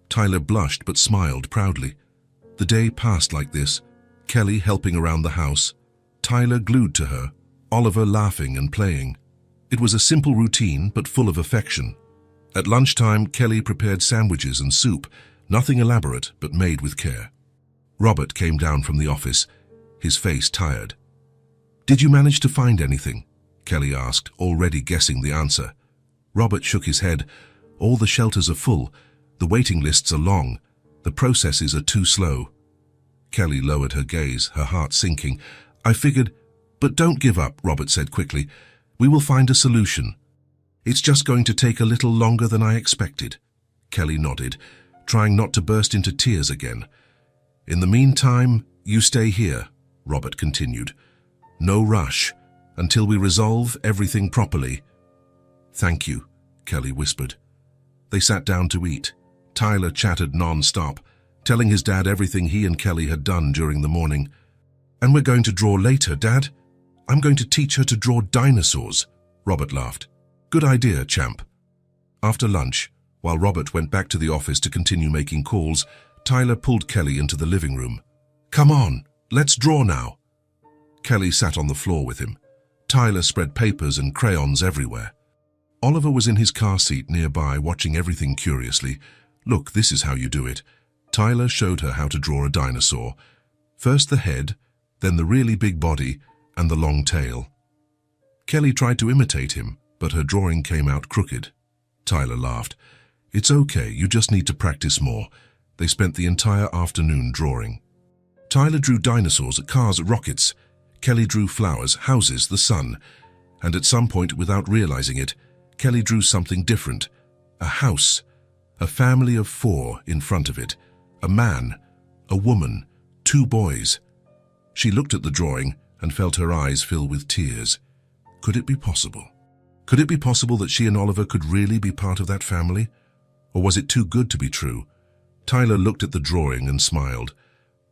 Tyler blushed but smiled proudly. The day passed like this, Kelly helping around the house, Tyler glued to her, Oliver laughing and playing. It was a simple routine but full of affection. At lunchtime, Kelly prepared sandwiches and soup, nothing elaborate but made with care. Robert came down from the office, his face tired. Did you manage to find anything? Kelly asked, already guessing the answer. Robert shook his head. All the shelters are full. The waiting lists are long. The processes are too slow. Kelly lowered her gaze, her heart sinking. I figured, but don't give up, Robert said quickly. We will find a solution. It's just going to take a little longer than I expected. Kelly nodded, trying not to burst into tears again. In the meantime, you stay here, Robert continued. No rush, until we resolve everything properly. Thank you, Kelly whispered. They sat down to eat. Tyler chattered non-stop, telling his dad everything he and Kelly had done during the morning. And we're going to draw later, Dad. I'm going to teach her to draw dinosaurs, Robert laughed. Good idea, champ. After lunch, while Robert went back to the office to continue making calls, Tyler pulled Kelly into the living room. Come on, let's draw now. Kelly sat on the floor with him. Tyler spread papers and crayons everywhere. Oliver was in his car seat nearby, watching everything curiously. Look, this is how you do it. Tyler showed her how to draw a dinosaur. First the head, then the really big body, and the long tail. Kelly tried to imitate him, but her drawing came out crooked. Tyler laughed. It's okay, you just need to practice more. They spent the entire afternoon drawing. Tyler drew dinosaurs, cars, rockets. Kelly drew flowers, houses, the sun. And at some point, without realizing it, Kelly drew something different. A house, a family of 4 in front of it, a man, a woman, 2 boys. She looked at the drawing and felt her eyes fill with tears. Could it be possible? Could it be possible that she and Oliver could really be part of that family? Or was it too good to be true? Tyler looked at the drawing and smiled.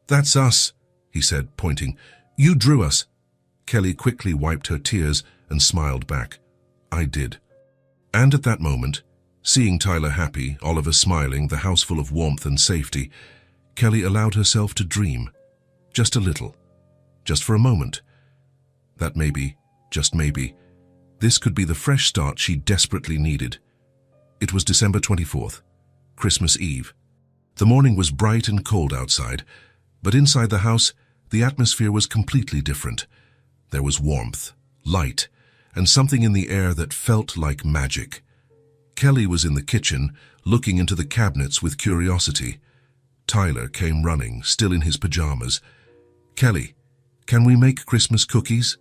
"That's us," he said, pointing. "You drew us." Kelly quickly wiped her tears and smiled back. "I did." And at that moment, seeing Tyler happy, Oliver smiling, the house full of warmth and safety, Kelly allowed herself to dream. Just a little. Just for a moment. That maybe, just maybe, this could be the fresh start she desperately needed. It was December 24th, Christmas Eve. The morning was bright and cold outside, but inside the house, the atmosphere was completely different. There was warmth, light, and something in the air that felt like magic. Kelly was in the kitchen, looking into the cabinets with curiosity. Tyler came running, still in his pajamas. "Kelly, can we make Christmas cookies?"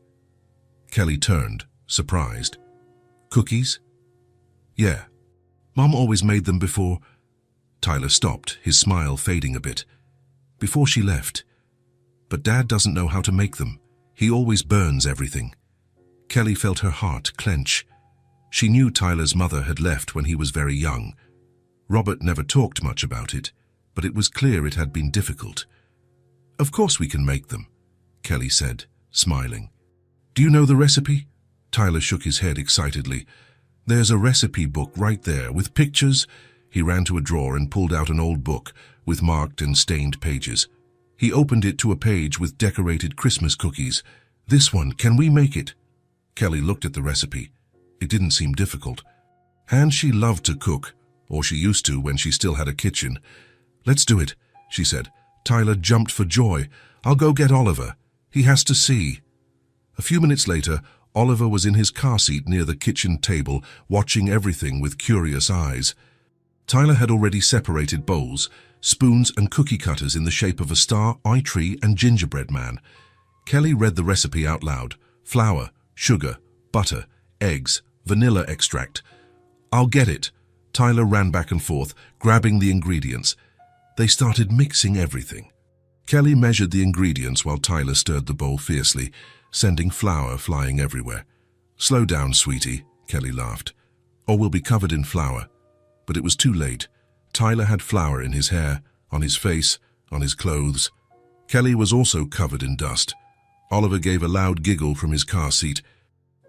Kelly turned, surprised. "Cookies?" "Yeah. Mom always made them before—" Tyler stopped, his smile fading a bit. "Before she left. But Dad doesn't know how to make them. He always burns everything." Kelly felt her heart clench. She knew Tyler's mother had left when he was very young. Robert never talked much about it, but it was clear it had been difficult. "Of course we can make them," Kelly said, smiling. "Do you know the recipe?" Tyler shook his head excitedly. "There's a recipe book right there, with pictures." He ran to a drawer and pulled out an old book with marked and stained pages. He opened it to a page with decorated Christmas cookies. "This one, can we make it?" Kelly looked at the recipe. It didn't seem difficult. And she loved to cook, or she used to when she still had a kitchen. "Let's do it," she said. Tyler jumped for joy. "I'll go get Oliver. He has to see." A few minutes later, Oliver was in his car seat near the kitchen table, watching everything with curious eyes. Tyler had already separated bowls, spoons and cookie cutters in the shape of a star, eye tree and gingerbread man. Kelly read the recipe out loud. Flour, sugar, butter, eggs, vanilla extract. "I'll get it." Tyler ran back and forth, grabbing the ingredients. They started mixing everything. Kelly measured the ingredients while Tyler stirred the bowl fiercely, sending flour flying everywhere. "Slow down, sweetie," Kelly laughed, "or we'll be covered in flour." But it was too late. Tyler had flour in his hair, on his face, on his clothes. Kelly was also covered in dust. Oliver gave a loud giggle from his car seat.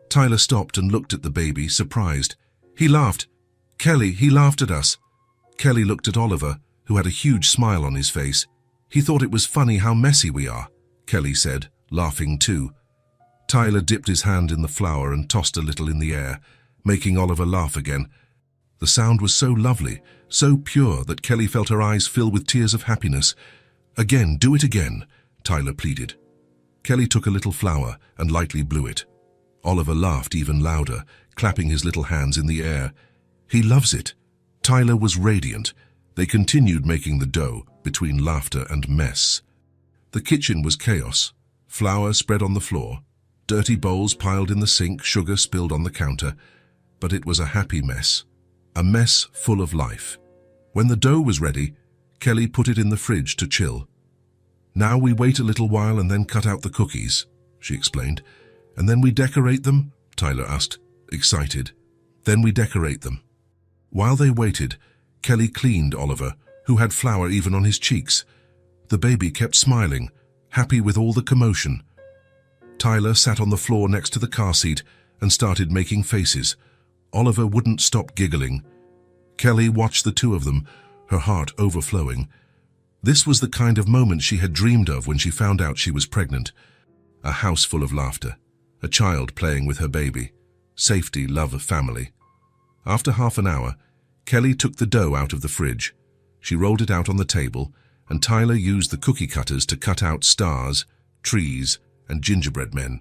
Tyler stopped and looked at the baby, surprised. He laughed. "Kelly, he laughed at us." Kelly looked at Oliver, who had a huge smile on his face. "He thought it was funny how messy we are," Kelly said, laughing too. Tyler dipped his hand in the flour and tossed a little in the air, making Oliver laugh again. The sound was so lovely, so pure that Kelly felt her eyes fill with tears of happiness. "Again, do it again," Tyler pleaded. Kelly took a little flour and lightly blew it. Oliver laughed even louder, clapping his little hands in the air. "He loves it." Tyler was radiant. They continued making the dough, between laughter and mess. The kitchen was chaos. Flour spread on the floor, dirty bowls piled in the sink, sugar spilled on the counter. But it was a happy mess. A mess full of life. When the dough was ready, Kelly put it in the fridge to chill. "Now we wait a little while and then cut out the cookies," she explained. "And then we decorate them?" Tyler asked, excited. "Then we decorate them." While they waited, Kelly cleaned Oliver, who had flour even on his cheeks. The baby kept smiling, happy with all the commotion. Tyler sat on the floor next to the car seat and started making faces. Oliver wouldn't stop giggling. Kelly watched the two of them, her heart overflowing. This was the kind of moment she had dreamed of when she found out she was pregnant. A house full of laughter, a child playing with her baby, safety, love, family. After half an hour, Kelly took the dough out of the fridge. She rolled it out on the table, and Tyler used the cookie cutters to cut out stars, trees, and gingerbread men.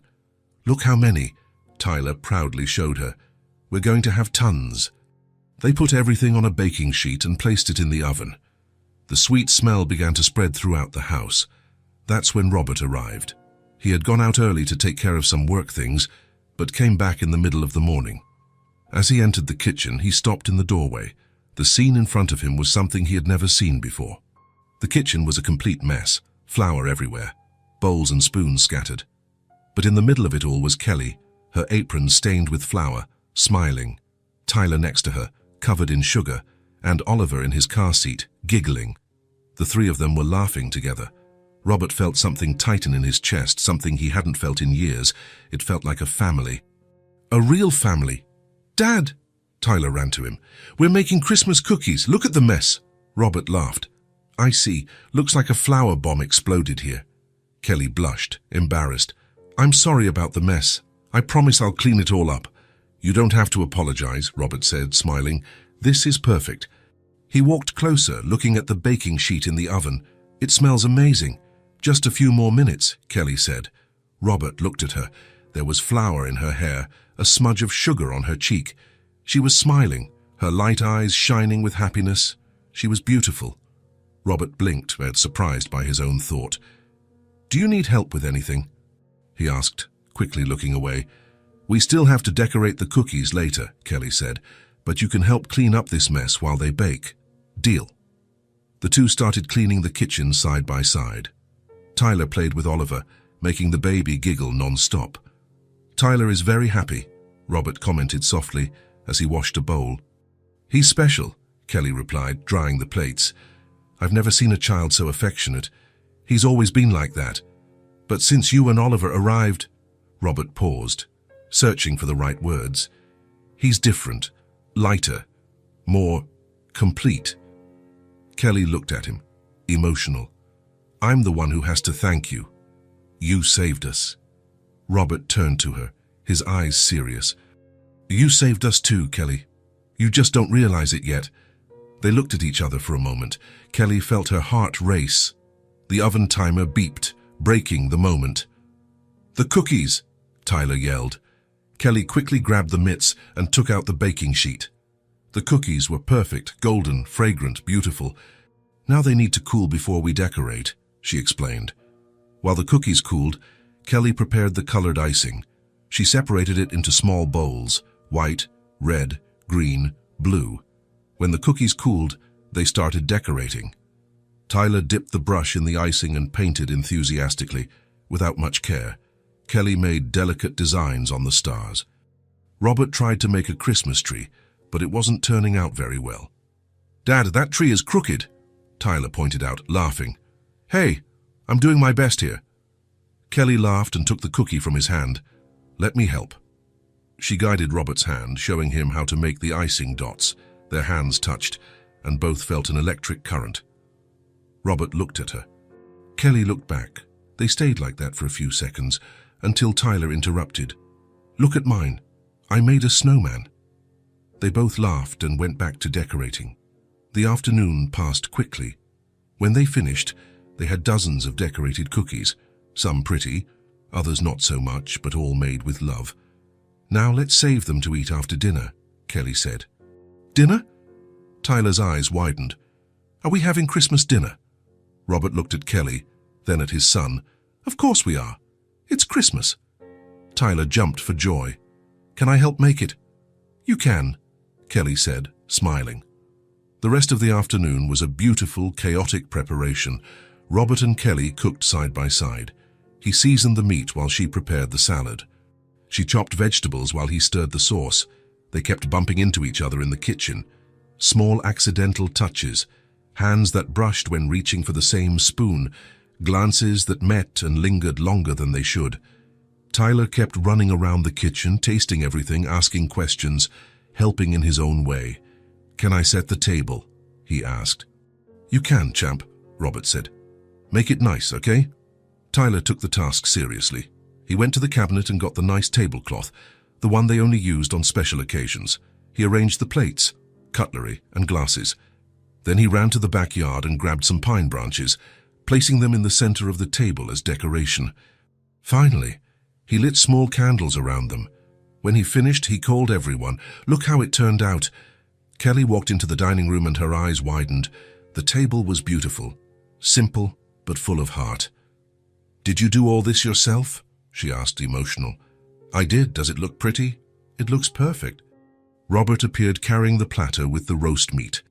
"Look how many," Tyler proudly showed her. "We're going to have tons." They put everything on a baking sheet and placed it in the oven. The sweet smell began to spread throughout the house. That's when Robert arrived. He had gone out early to take care of some work things, but came back in the middle of the morning. As he entered the kitchen, he stopped in the doorway. The scene in front of him was something he had never seen before. The kitchen was a complete mess, flour everywhere, bowls and spoons scattered. But in the middle of it all was Kelly, her apron stained with flour, smiling, Tyler next to her, covered in sugar, and Oliver in his car seat, giggling. The three of them were laughing together. Robert felt something tighten in his chest, something he hadn't felt in years. It felt like a family. A real family. "Dad!" Tyler ran to him. "We're making Christmas cookies. Look at the mess." Robert laughed. "I see. Looks like a flower bomb exploded here." Kelly blushed, embarrassed. "I'm sorry about the mess. I promise I'll clean it all up." "You don't have to apologize," Robert said, smiling. "This is perfect." He walked closer, looking at the baking sheet in the oven. "It smells amazing." "Just a few more minutes," Kelly said. Robert looked at her. There was flour in her hair, a smudge of sugar on her cheek. She was smiling, her light eyes shining with happiness. She was beautiful. Robert blinked, surprised by his own thought. "Do you need help with anything?" he asked, quickly looking away. "We still have to decorate the cookies later," Kelly said, "but you can help clean up this mess while they bake. Deal." The two started cleaning the kitchen side by side. Tyler played with Oliver, making the baby giggle non-stop. "Tyler is very happy," Robert commented softly as he washed a bowl. "He's special," Kelly replied, drying the plates. "I've never seen a child so affectionate. He's always been like that. But since you and Oliver arrived—" Robert paused, searching for the right words. "He's different, lighter, more complete." Kelly looked at him, emotional. "I'm the one who has to thank you. You saved us." Robert turned to her, his eyes serious. "You saved us too, Kelly. You just don't realize it yet." They looked at each other for a moment. Kelly felt her heart race. The oven timer beeped, breaking the moment. "The cookies!" Tyler yelled. Kelly quickly grabbed the mitts and took out the baking sheet. The cookies were perfect, golden, fragrant, beautiful. "Now they need to cool before we decorate," she explained. While the cookies cooled, Kelly prepared the colored icing. She separated it into small bowls, white, red, green, blue. When the cookies cooled, they started decorating. Tyler dipped the brush in the icing and painted enthusiastically, without much care. Kelly made delicate designs on the stars. Robert tried to make a Christmas tree, but it wasn't turning out very well. "Dad, that tree is crooked," Tyler pointed out, laughing. "Hey, I'm doing my best here." Kelly laughed and took the cookie from his hand. "Let me help." She guided Robert's hand, showing him how to make the icing dots. Their hands touched, and both felt an electric current. Robert looked at her. Kelly looked back. They stayed like that for a few seconds, until Tyler interrupted. "Look at mine. I made a snowman." They both laughed and went back to decorating. The afternoon passed quickly. When they finished, they had dozens of decorated cookies, some pretty, others not so much, but all made with love. "Now let's save them to eat after dinner," Kelly said. "Dinner?" Tyler's eyes widened. "Are we having Christmas dinner?" Robert looked at Kelly, then at his son. "Of course we are. It's Christmas." Tyler jumped for joy. "Can I help make it?" "You can," Kelly said, smiling. The rest of the afternoon was a beautiful, chaotic preparation. Robert and Kelly cooked side by side. He seasoned the meat while she prepared the salad. She chopped vegetables while he stirred the sauce. They kept bumping into each other in the kitchen. Small accidental touches, hands that brushed when reaching for the same spoon, glances that met and lingered longer than they should. Tyler kept running around the kitchen, tasting everything, asking questions, helping in his own way. "Can I set the table?" he asked. "You can, champ," Robert said. "Make it nice, okay?" Tyler took the task seriously. He went to the cabinet and got the nice tablecloth, the one they only used on special occasions. He arranged the plates, cutlery, and glasses. Then he ran to the backyard and grabbed some pine branches, placing them in the center of the table as decoration. Finally, he lit small candles around them. When he finished, he called everyone. "Look how it turned out." Kelly walked into the dining room and her eyes widened. The table was beautiful, simple but full of heart. "Did you do all this yourself?" she asked, emotional. "I did. Does it look pretty?" "It looks perfect." Robert appeared carrying the platter with the roast meat.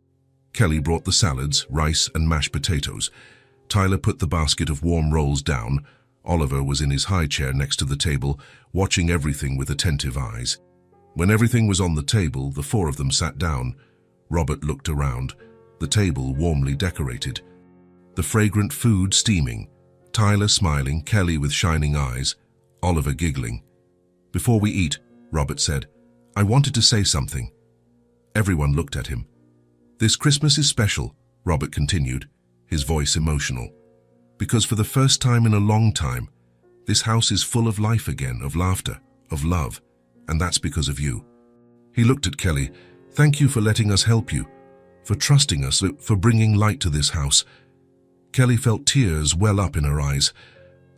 Kelly brought the salads, rice, and mashed potatoes. Tyler put the basket of warm rolls down. Oliver was in his high chair next to the table, watching everything with attentive eyes. When everything was on the table, the four of them sat down. Robert looked around, the table warmly decorated, the fragrant food steaming, Tyler smiling, Kelly with shining eyes, Oliver giggling. "Before we eat," Robert said, "I wanted to say something." Everyone looked at him. "This Christmas is special," Robert continued, his voice emotional, "because for the first time in a long time, this house is full of life again, of laughter, of love, and that's because of you." He looked at Kelly. "Thank you for letting us help you, for trusting us, for bringing light to this house." Kelly felt tears well up in her eyes.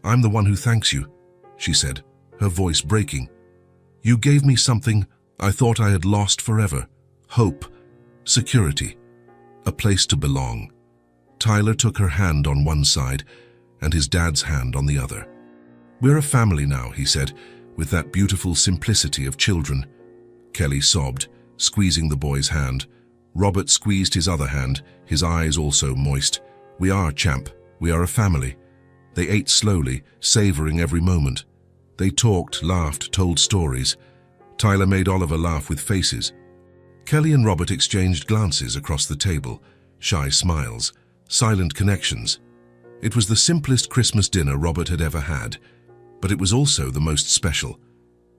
"I'm the one who thanks you," she said, her voice breaking. "You gave me something I thought I had lost forever. Hope, security, a place to belong." Tyler took her hand on one side and his dad's hand on the other. "We're a family now," he said, with that beautiful simplicity of children. Kelly sobbed, squeezing the boy's hand. Robert squeezed his other hand, his eyes also moist. "We are, champ. We are a family." They ate slowly, savoring every moment. They talked, laughed, told stories. Tyler made Oliver laugh with faces. Kelly and Robert exchanged glances across the table, shy smiles, silent connections. It was the simplest Christmas dinner Robert had ever had, but it was also the most special,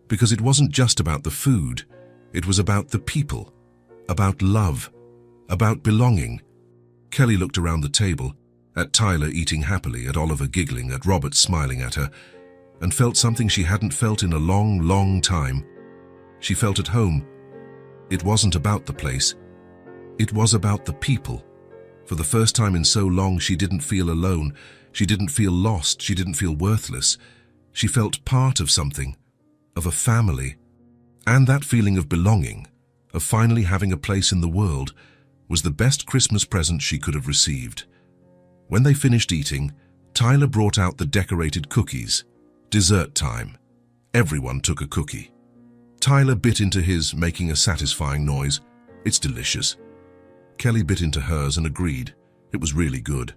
because it wasn't just about the food, it was about the people, about love, about belonging. Kelly looked around the table, at Tyler eating happily, at Oliver giggling, at Robert smiling at her, and felt something she hadn't felt in a long, long time. She felt at home. It wasn't about the place. It was about the people. For the first time in so long, she didn't feel alone. She didn't feel lost. She didn't feel worthless. She felt part of something, of a family. And that feeling of belonging, of finally having a place in the world, was the best Christmas present she could have received. When they finished eating, Tyler brought out the decorated cookies. Dessert time. Everyone took a cookie. Tyler bit into his, making a satisfying noise. "It's delicious." Kelly bit into hers and agreed. It was really good.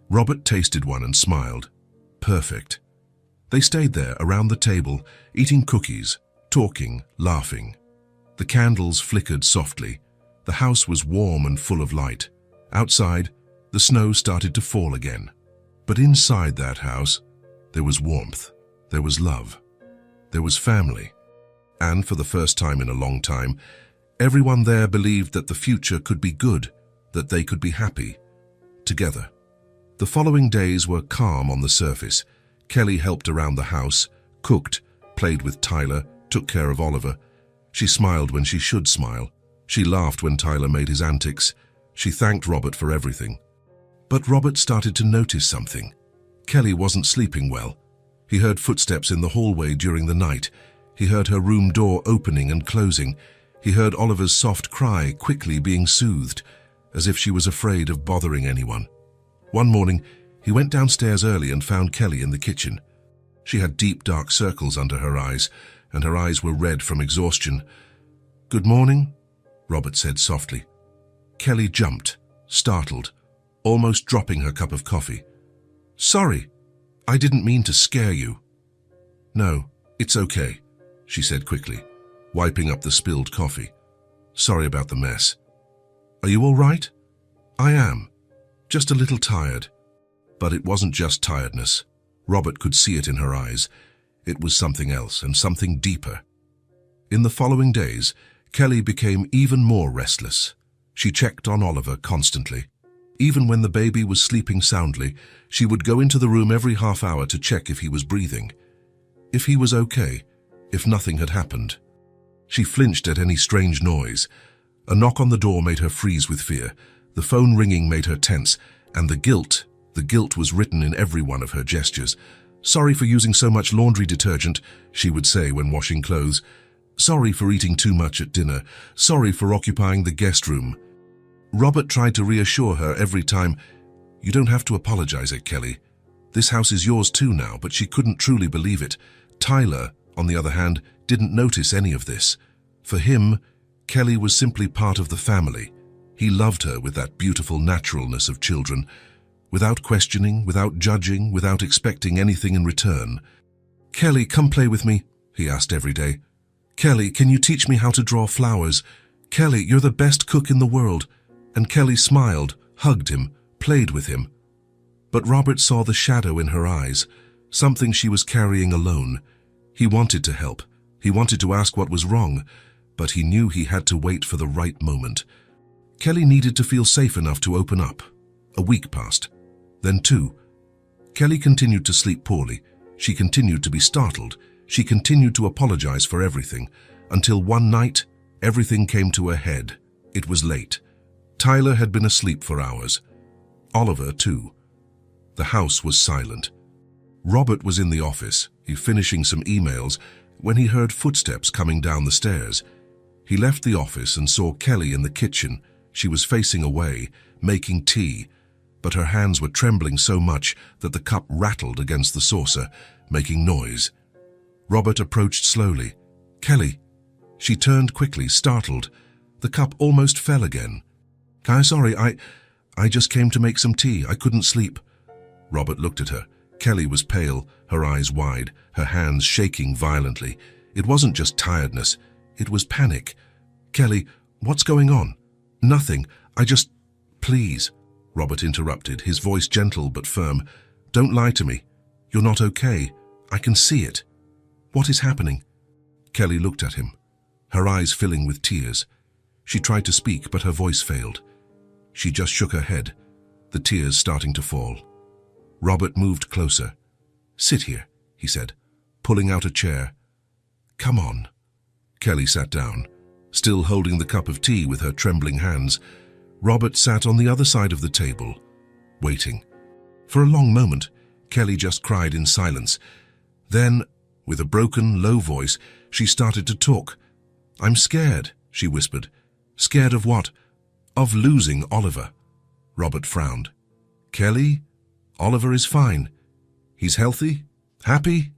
Robert tasted one and smiled. Perfect. They stayed there around the table, eating cookies, talking, laughing. The candles flickered softly. The house was warm and full of light. Outside, the snow started to fall again. But inside that house, there was warmth. There was love. There was family. And for the first time in a long time, everyone there believed that the future could be good, that they could be happy, together. The following days were calm on the surface. Kelly helped around the house, cooked, played with Tyler, took care of Oliver. She smiled when she should smile. She laughed when Tyler made his antics. She thanked Robert for everything. But Robert started to notice something. Kelly wasn't sleeping well. He heard footsteps in the hallway during the night. He heard her room door opening and closing. He heard Oliver's soft cry quickly being soothed, as if she was afraid of bothering anyone. One morning, he went downstairs early and found Kelly in the kitchen. She had deep, dark circles under her eyes, and her eyes were red from exhaustion. "Good morning," Robert said softly. Kelly jumped, startled, almost dropping her cup of coffee. "Sorry, I didn't mean to scare you." "No, it's okay," she said quickly, wiping up the spilled coffee. "Sorry about the mess." "Are you all right?" "I am. Just a little tired." But it wasn't just tiredness. Robert could see it in her eyes. It was something else, and something deeper. In the following days, Kelly became even more restless. She checked on Oliver constantly. Even when the baby was sleeping soundly, she would go into the room every half hour to check if he was breathing, if he was okay, if nothing had happened. She flinched at any strange noise. A knock on the door made her freeze with fear. The phone ringing made her tense, and the guilt was written in every one of her gestures. "Sorry for using so much laundry detergent," she would say when washing clothes. "Sorry for eating too much at dinner. Sorry for occupying the guest room." Robert tried to reassure her every time. "You don't have to apologize, Kelly. This house is yours too now," but she couldn't truly believe it. Tyler, on the other hand, didn't notice any of this. For him, Kelly was simply part of the family. He loved her with that beautiful naturalness of children, without questioning, without judging, without expecting anything in return. "Kelly, come play with me," he asked every day. "Kelly, can you teach me how to draw flowers? Kelly, you're the best cook in the world." And Kelly smiled, hugged him, played with him. But Robert saw the shadow in her eyes, something she was carrying alone. He wanted to help. He wanted to ask what was wrong, but he knew he had to wait for the right moment. Kelly needed to feel safe enough to open up. A week passed, then 2. Kelly continued to sleep poorly. She continued to be startled. She continued to apologize for everything, until one night, everything came to a head. It was late. Tyler had been asleep for hours. Oliver, too. The house was silent. Robert was in the office, finishing some emails, when he heard footsteps coming down the stairs. He left the office and saw Kelly in the kitchen. She was facing away, making tea, but her hands were trembling so much that the cup rattled against the saucer, making noise. Robert approached slowly. "Kelly." She turned quickly, startled. The cup almost fell again. Sorry, I just came to make some tea. I couldn't sleep." Robert looked at her. Kelly was pale, her eyes wide, her hands shaking violently. It wasn't just tiredness, it was panic. "Kelly, what's going on?" "Nothing. Please," Robert interrupted, his voice gentle but firm. "Don't lie to me. You're not okay. I can see it. What is happening?" Kelly looked at him, her eyes filling with tears. She tried to speak, but her voice failed. She just shook her head, the tears starting to fall. Robert moved closer. "Sit here," he said, pulling out a chair. "Come on." Kelly sat down, still holding the cup of tea with her trembling hands. Robert sat on the other side of the table, waiting. For a long moment, Kelly just cried in silence. Then, with a broken, low voice, she started to talk. "I'm scared," she whispered. "Scared of what?" "Of losing Oliver." Robert frowned. "Kelly, Oliver is fine. He's healthy, happy."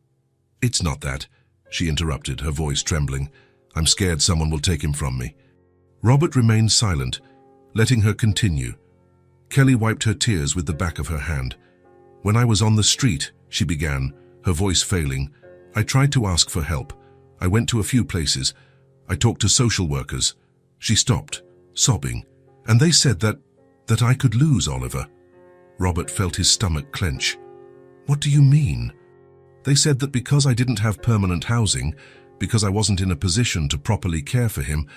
"It's not that," she interrupted, her voice trembling. "I'm scared someone will take him from me." Robert remained silent, letting her continue. Kelly wiped her tears with the back of her hand. "When I was on the street," she began, her voice failing, "I tried to ask for help. I went to a few places. I talked to social workers." She stopped, sobbing, "and they said that I could lose Oliver." Robert felt his stomach clench. "What do you mean?" "They said that because I didn't have permanent housing, because I wasn't in a position to properly care for him,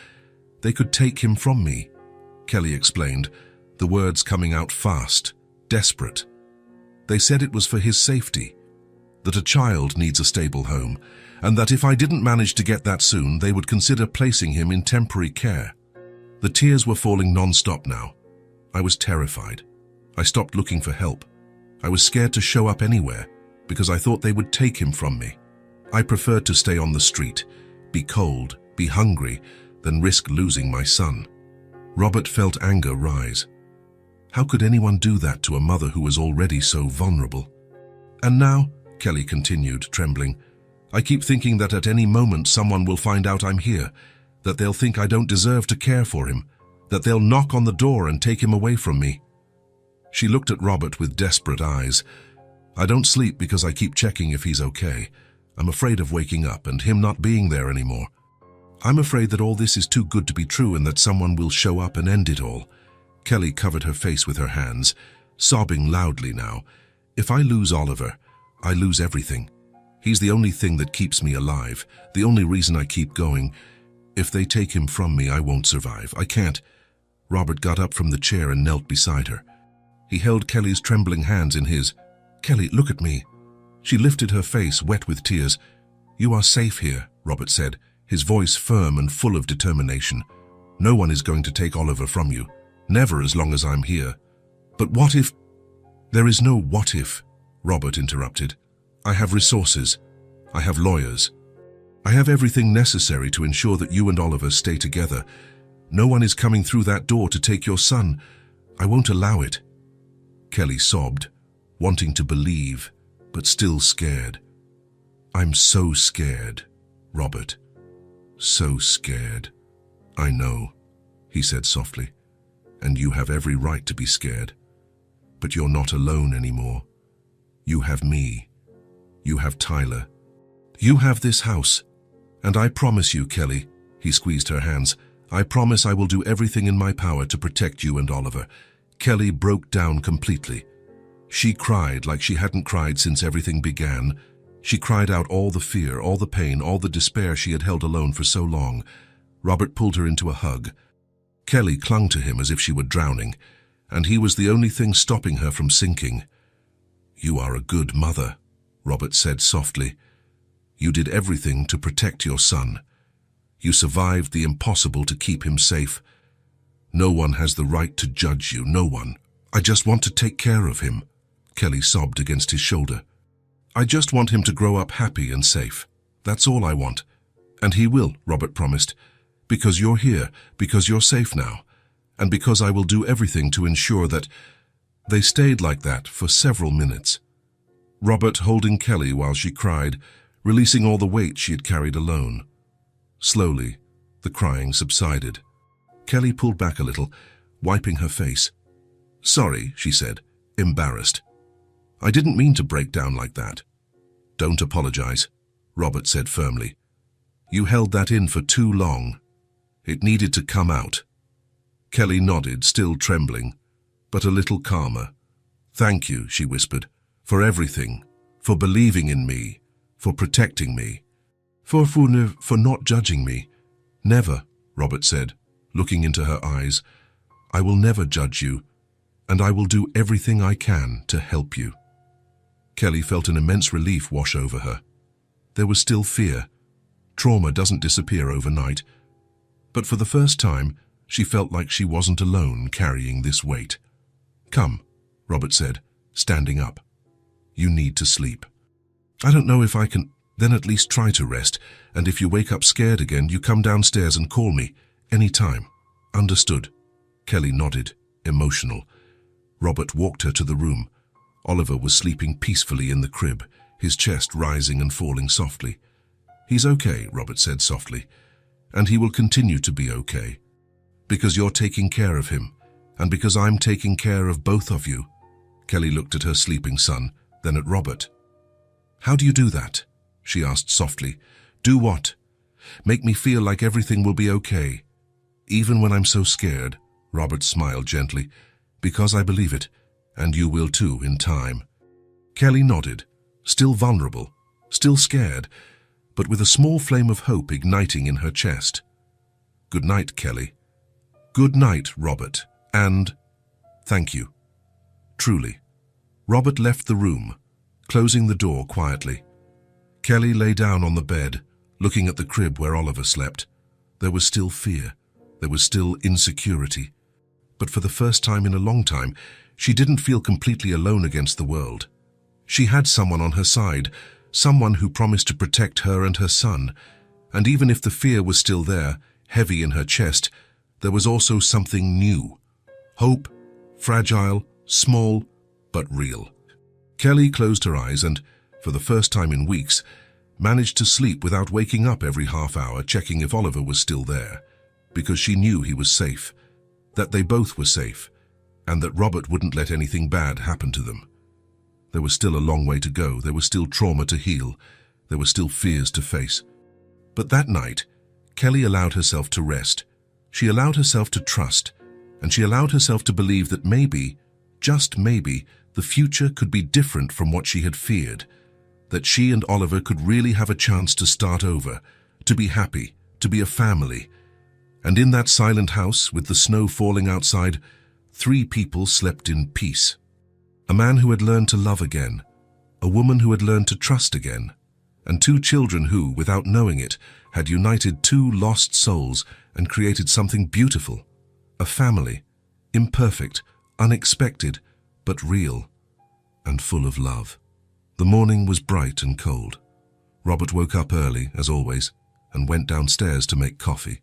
they could take him from me," Kelly explained, the words coming out fast, desperate. "They said it was for his safety, that a child needs a stable home, and that if I didn't manage to get that soon, they would consider placing him in temporary care." The tears were falling non-stop now. I was terrified. I stopped looking for help. I was scared to show up anywhere, because I thought they would take him from me. I preferred to stay on the street, be cold, be hungry, than risk losing my son. Robert felt anger rise. How could anyone do that to a mother who was already so vulnerable? "And now," Kelly continued, trembling, "I keep thinking that at any moment someone will find out I'm here, that they'll think I don't deserve to care for him, that they'll knock on the door and take him away from me." She looked at Robert with desperate eyes. "I don't sleep because I keep checking if he's okay. I'm afraid of waking up and him not being there anymore. I'm afraid that all this is too good to be true and that someone will show up and end it all." Kelly covered her face with her hands, sobbing loudly now. "If I lose Oliver, I lose everything. He's the only thing that keeps me alive, the only reason I keep going. If they take him from me, I won't survive. I can't." Robert got up from the chair and knelt beside her. He held Kelly's trembling hands in his. "Kelly, look at me." She lifted her face, wet with tears. "You are safe here," Robert said, his voice firm and full of determination. "No one is going to take Oliver from you. Never as long as I'm here." "But what if—" "There is no what if," Robert interrupted. "I have resources. I have lawyers. I have everything necessary to ensure that you and Oliver stay together. No one is coming through that door to take your son. I won't allow it." Kelly sobbed, wanting to believe, but still scared. "I'm so scared, Robert. So scared." "I know," he said softly, "and you have every right to be scared. But you're not alone anymore. You have me. You have Tyler. You have this house. "And I promise you, Kelly," he squeezed her hands, "I promise I will do everything in my power to protect you and Oliver." Kelly broke down completely. She cried like she hadn't cried since everything began. She cried out all the fear, all the pain, all the despair she had held alone for so long. Robert pulled her into a hug. Kelly clung to him as if she were drowning, and he was the only thing stopping her from sinking. "You are a good mother," Robert said softly. "You did everything to protect your son. You survived the impossible to keep him safe. No one has the right to judge you, no one. I just want to take care of him." Kelly sobbed against his shoulder. "I just want him to grow up happy and safe. That's all I want. And he will," Robert promised. "Because you're here, because you're safe now, and because I will do everything to ensure that—" They stayed like that for several minutes. Robert holding Kelly while she cried, releasing all the weight she had carried alone. Slowly, the crying subsided. Kelly pulled back a little, wiping her face. "Sorry," she said, embarrassed. "I didn't mean to break down like that." "Don't apologize," Robert said firmly. "You held that in for too long. It needed to come out." Kelly nodded, still trembling, but a little calmer. "Thank you," she whispered, "for everything, for believing in me, for protecting me, for not judging me." "Never," Robert said, looking into her eyes. "I will never judge you, and I will do everything I can to help you." Kelly felt an immense relief wash over her. There was still fear. Trauma doesn't disappear overnight. But for the first time, she felt like she wasn't alone carrying this weight. "Come," Robert said, standing up. "You need to sleep." "I don't know if I can." "Then at least try to rest, and if you wake up scared again, you come downstairs and call me. Any time." "Understood." Kelly nodded, emotional. Robert walked her to the room. Oliver was sleeping peacefully in the crib, his chest rising and falling softly. "He's okay," Robert said softly, "and he will continue to be okay. Because you're taking care of him, and because I'm taking care of both of you." Kelly looked at her sleeping son, then at Robert. "How do you do that?" she asked softly. "Do what?" "Make me feel like everything will be okay. Even when I'm so scared," Robert smiled gently, "because I believe it, and you will too in time." Kelly nodded, still vulnerable, still scared, but with a small flame of hope igniting in her chest. "Good night, Kelly." "Good night, Robert, and thank you." Truly. Robert left the room, closing the door quietly. Kelly lay down on the bed, looking at the crib where Oliver slept. There was still fear. There was still insecurity. But for the first time in a long time, she didn't feel completely alone against the world. She had someone on her side, someone who promised to protect her and her son. And even if the fear was still there, heavy in her chest, there was also something new. Hope, fragile, small, but real. Kelly closed her eyes and, for the first time in weeks, managed to sleep without waking up every half hour checking if Oliver was still there, because she knew he was safe, that they both were safe, and that Robert wouldn't let anything bad happen to them. There was still a long way to go, there was still trauma to heal, there were still fears to face. But that night, Kelly allowed herself to rest. She allowed herself to trust, and she allowed herself to believe that maybe, just maybe, the future could be different from what she had feared, that she and Oliver could really have a chance to start over, to be happy, to be a family. And in that silent house, with the snow falling outside, 3 people slept in peace. A man who had learned to love again, a woman who had learned to trust again, and 2 children who, without knowing it, had united 2 lost souls and created something beautiful. A family, imperfect, unexpected, but real, and full of love. The morning was bright and cold. Robert woke up early, as always, and went downstairs to make coffee.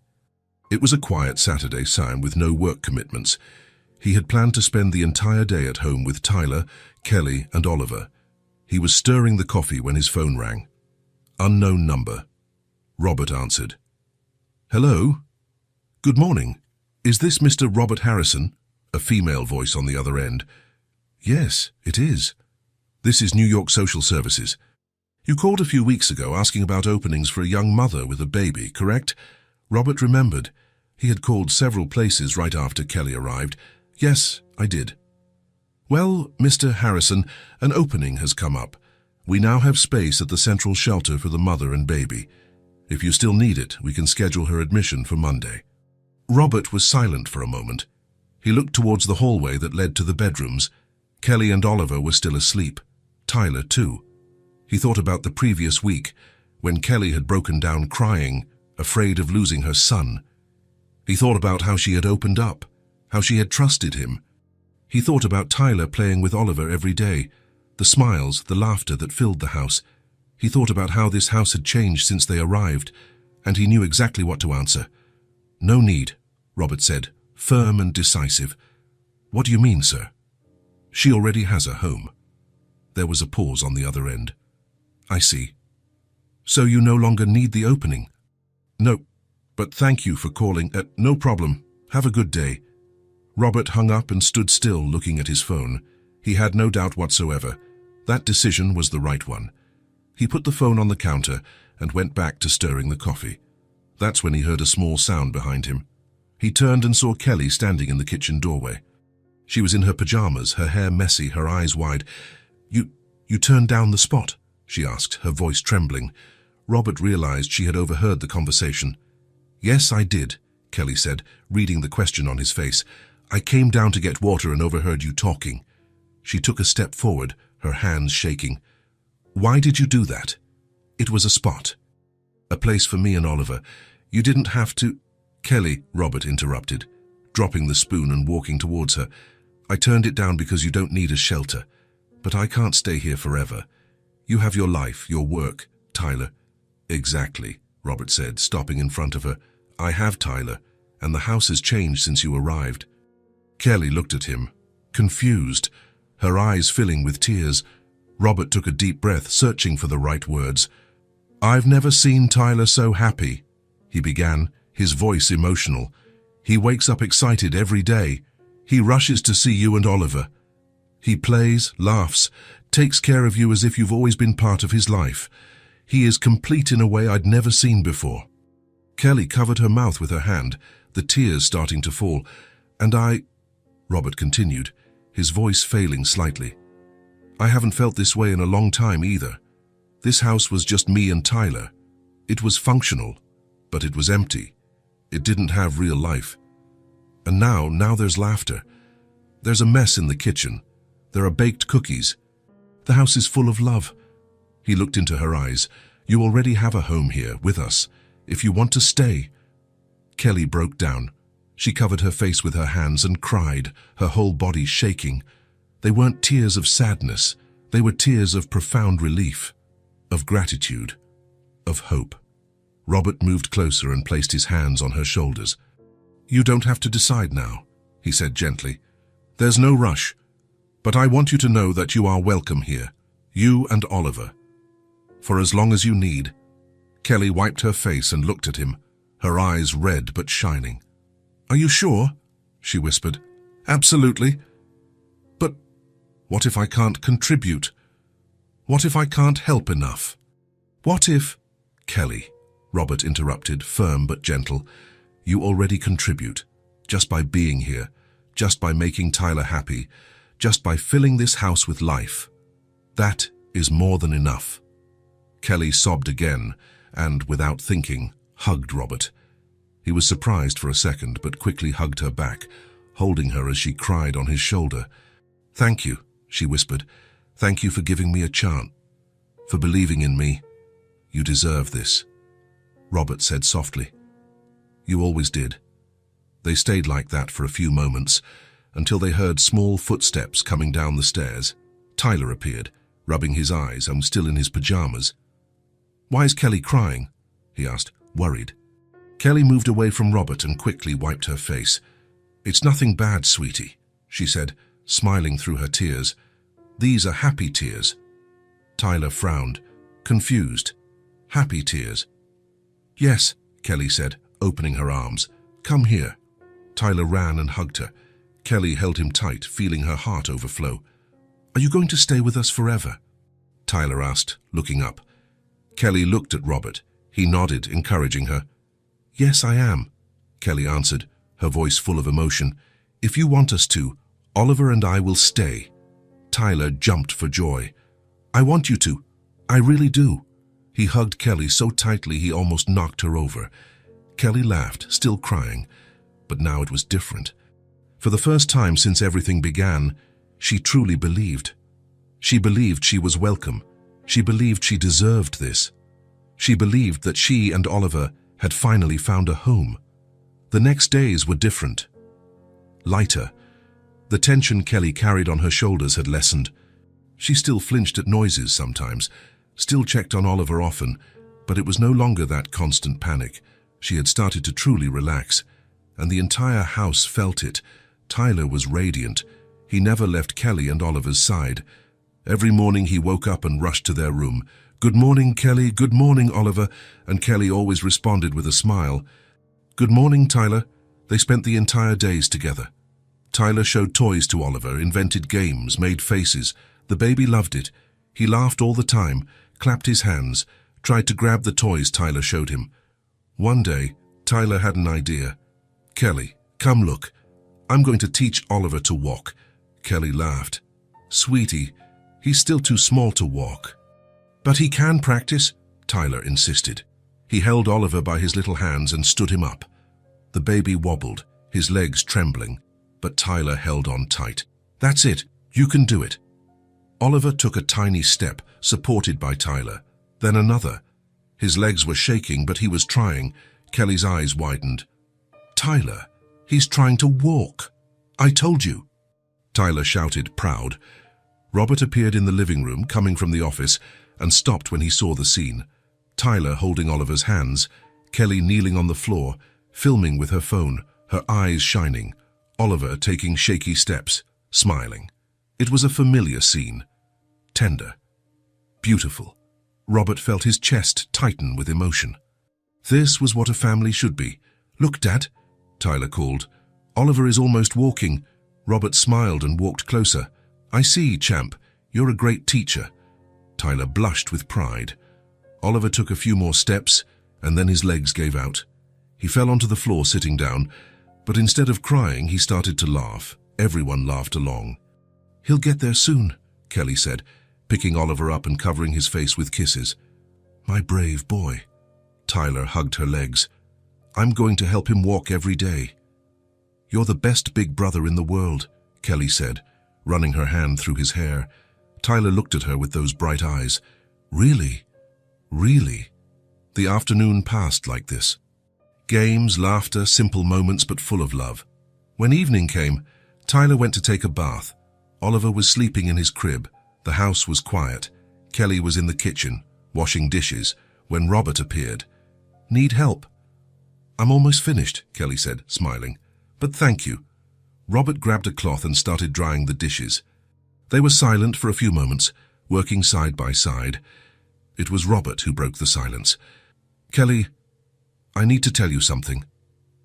It was a quiet Saturday sign with no work commitments. He had planned to spend the entire day at home with Tyler, Kelly, and Oliver. He was stirring the coffee when his phone rang. Unknown number. Robert answered. "Hello? Good morning. Is this Mr. Robert Harrison?" A female voice on the other end. "Yes, it is. This is New York Social Services. You called a few weeks ago asking about openings for a young mother with a baby, correct? Robert remembered. He had called several places right after Kelly arrived. Yes, I did. Well, Mr. Harrison, an opening has come up. We now have space at the central shelter for the mother and baby. If you still need it, we can schedule her admission for Monday. Robert was silent for a moment. He looked towards the hallway that led to the bedrooms. Kelly and Oliver were still asleep. Tyler, too. He thought about the previous week, when Kelly had broken down crying, afraid of losing her son. He thought about how she had opened up, how she had trusted him. He thought about Tyler playing with Oliver every day, the smiles, the laughter that filled the house. He thought about how this house had changed since they arrived, and he knew exactly what to answer. No need, Robert said, firm and decisive. What do you mean, sir? She already has a home. There was a pause on the other end. I see. So you no longer need the opening? No, but thank you for calling. No problem. Have a good day. Robert hung up and stood still looking at his phone. He had no doubt whatsoever. That decision was the right one. He put the phone on the counter and went back to stirring the coffee. That's when he heard a small sound behind him. He turned and saw Kelly standing in the kitchen doorway. She was in her pajamas, her hair messy, her eyes wide. You turned down the spot?" she asked, her voice trembling. Robert realized she had overheard the conversation. "Yes, I did," Kelly said, reading the question on his face. "I came down to get water and overheard you talking." She took a step forward, her hands shaking. "Why did you do that?" "It was a spot. A place for me and Oliver. You didn't have to—" "Kelly," Robert interrupted, dropping the spoon and walking towards her. "I turned it down because you don't need a shelter. But I can't stay here forever. You have your life, your work, Tyler." "Exactly," Robert said, stopping in front of her. "I have Tyler, and the house has changed since you arrived." Kelly looked at him, confused, her eyes filling with tears. Robert took a deep breath, searching for the right words. "I've never seen Tyler so happy," he began, his voice emotional. "He wakes up excited every day. He rushes to see you and Oliver. He plays, laughs, takes care of you as if you've always been part of his life. He is complete in a way I'd never seen before." Kelly covered her mouth with her hand, the tears starting to fall. "And Robert continued, his voice failing slightly. "I haven't felt this way in a long time either. This house was just me and Tyler. It was functional, but it was empty. It didn't have real life. And now there's laughter. There's a mess in the kitchen. There are baked cookies. The house is full of love." He looked into her eyes. "You already have a home here with us. If you want to stay." Kelly broke down. She covered her face with her hands and cried, her whole body shaking. They weren't tears of sadness. They were tears of profound relief, of gratitude, of hope. Robert moved closer and placed his hands on her shoulders. "You don't have to decide now," he said gently. "There's no rush. But I want you to know that you are welcome here, you and Oliver. For as long as you need." Kelly wiped her face and looked at him, her eyes red but shining. "Are you sure?" she whispered. "Absolutely. But what if I can't contribute? What if I can't help enough? What if—" "Kelly," Robert interrupted, firm but gentle, "you already contribute, just by being here, just by making Tyler happy, just by filling this house with life. That is more than enough." Kelly sobbed again and, without thinking, hugged Robert. He was surprised for a second, but quickly hugged her back, holding her as she cried on his shoulder. "Thank you," she whispered. "Thank you for giving me a chance, for believing in me. You deserve this." Robert said softly, "You always did." They stayed like that for a few moments, until they heard small footsteps coming down the stairs. Tyler appeared, rubbing his eyes and still in his pajamas. "Why is Kelly crying?" he asked, worried. Kelly moved away from Robert and quickly wiped her face. "It's nothing bad, sweetie," she said, smiling through her tears. "These are happy tears." Tyler frowned, confused. "Happy tears?" "Yes," Kelly said, opening her arms. "Come here." Tyler ran and hugged her. Kelly held him tight, feeling her heart overflow. "Are you going to stay with us forever?" Tyler asked, looking up. Kelly looked at Robert. He nodded, encouraging her. "Yes, I am," Kelly answered, her voice full of emotion. "If you want us to, Oliver and I will stay." Tyler jumped for joy. "I want you to. I really do." He hugged Kelly so tightly he almost knocked her over. Kelly laughed, still crying, but now it was different. For the first time since everything began, she truly believed. She believed she was welcome. She believed she deserved this. She believed that she and Oliver had finally found a home. The next days were different. Lighter. The tension Kelly carried on her shoulders had lessened. She still flinched at noises sometimes, still checked on Oliver often, but it was no longer that constant panic. She had started to truly relax, and the entire house felt it. Tyler was radiant. He never left Kelly and Oliver's side. Every morning he woke up and rushed to their room. "Good morning, Kelly. Good morning, Oliver." And Kelly always responded with a smile. "Good morning, Tyler." They spent the entire days together. Tyler showed toys to Oliver, invented games, made faces. The baby loved it. He laughed all the time, clapped his hands, tried to grab the toys Tyler showed him. One day, Tyler had an idea. "Kelly, come look. I'm going to teach Oliver to walk." Kelly laughed. "Sweetie, he's still too small to walk." "But he can practice," Tyler insisted. He held Oliver by his little hands and stood him up. The baby wobbled, his legs trembling, but Tyler held on tight. "That's it. You can do it." Oliver took a tiny step, supported by Tyler, then another. His legs were shaking, but he was trying. Kelly's eyes widened. "Tyler, he's trying to walk. I told you." Tyler shouted, proud. Robert appeared in the living room, coming from the office, and stopped when he saw the scene. Tyler holding Oliver's hands, Kelly kneeling on the floor, filming with her phone, her eyes shining, Oliver taking shaky steps, smiling. It was a familiar scene. Tender. Beautiful. Robert felt his chest tighten with emotion. This was what a family should be. "Look, Dad," Tyler called. "Oliver is almost walking." Robert smiled and walked closer. "I see, champ. You're a great teacher." Tyler blushed with pride. Oliver took a few more steps, and then his legs gave out. He fell onto the floor sitting down, but instead of crying, he started to laugh. Everyone laughed along. "He'll get there soon," Kelly said, picking Oliver up and covering his face with kisses. "My brave boy." Tyler hugged her legs. "I'm going to help him walk every day." "You're the best big brother in the world," Kelly said, running her hand through his hair. Tyler looked at her with those bright eyes. "Really? Really?" The afternoon passed like this. Games, laughter, simple moments, but full of love. When evening came, Tyler went to take a bath. Oliver was sleeping in his crib. The house was quiet. Kelly was in the kitchen, washing dishes, when Robert appeared. "Need help?" "I'm almost finished," Kelly said, smiling. "But thank you." Robert grabbed a cloth and started drying the dishes. They were silent for a few moments, working side by side. It was Robert who broke the silence. "Kelly, I need to tell you something."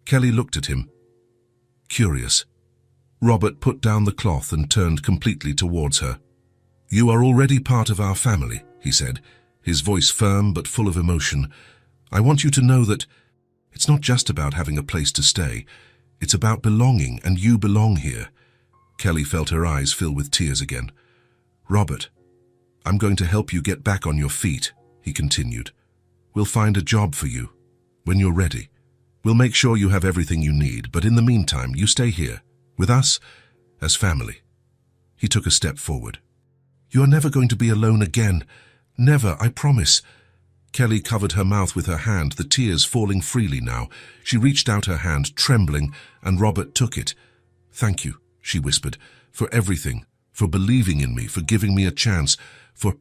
Kelly looked at him, curious. Robert put down the cloth and turned completely towards her. "You are already part of our family," he said, his voice firm but full of emotion. "I want you to know that it's not just about having a place to stay. It's about belonging, and you belong here." Kelly felt her eyes fill with tears again. "Robert, I'm going to help you get back on your feet," he continued. "We'll find a job for you when you're ready. We'll make sure you have everything you need, but in the meantime, you stay here, with us, as family." He took a step forward. "You are never going to be alone again. Never, I promise." Kelly covered her mouth with her hand, the tears falling freely now. She reached out her hand, trembling, and Robert took it. "Thank you," she whispered, "for everything, for believing in me, for giving me a chance, for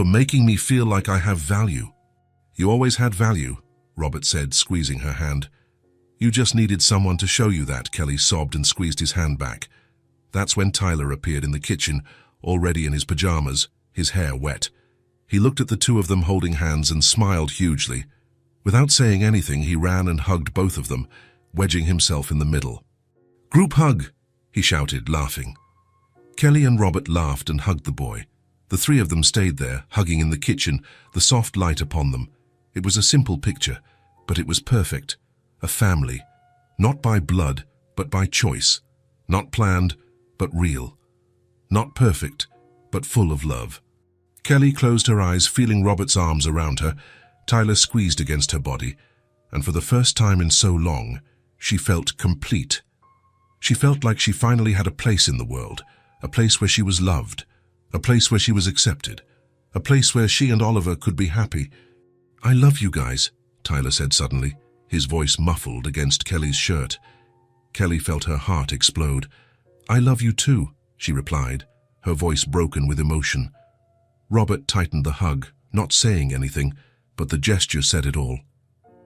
making me feel like I have value." "You always had value," Robert said, squeezing her hand. "You just needed someone to show you that," Kelly sobbed and squeezed his hand back. That's when Tyler appeared in the kitchen, already in his pajamas, his hair wet. He looked at the two of them holding hands and smiled hugely. Without saying anything, he ran and hugged both of them, wedging himself in the middle. "Group hug!" he shouted, laughing. Kelly and Robert laughed and hugged the boy. The three of them stayed there, hugging in the kitchen, the soft light upon them. It was a simple picture, but it was perfect. A family, not by blood, but by choice. Not planned, but real. Not perfect, but full of love. Kelly closed her eyes, feeling Robert's arms around her. Tyler squeezed against her body, and for the first time in so long, she felt complete. She felt like she finally had a place in the world, a place where she was loved, a place where she was accepted, a place where she and Oliver could be happy. "I love you guys," Tyler said suddenly, his voice muffled against Kelly's shirt. Kelly felt her heart explode. "I love you too," she replied, her voice broken with emotion. Robert tightened the hug, not saying anything, but the gesture said it all.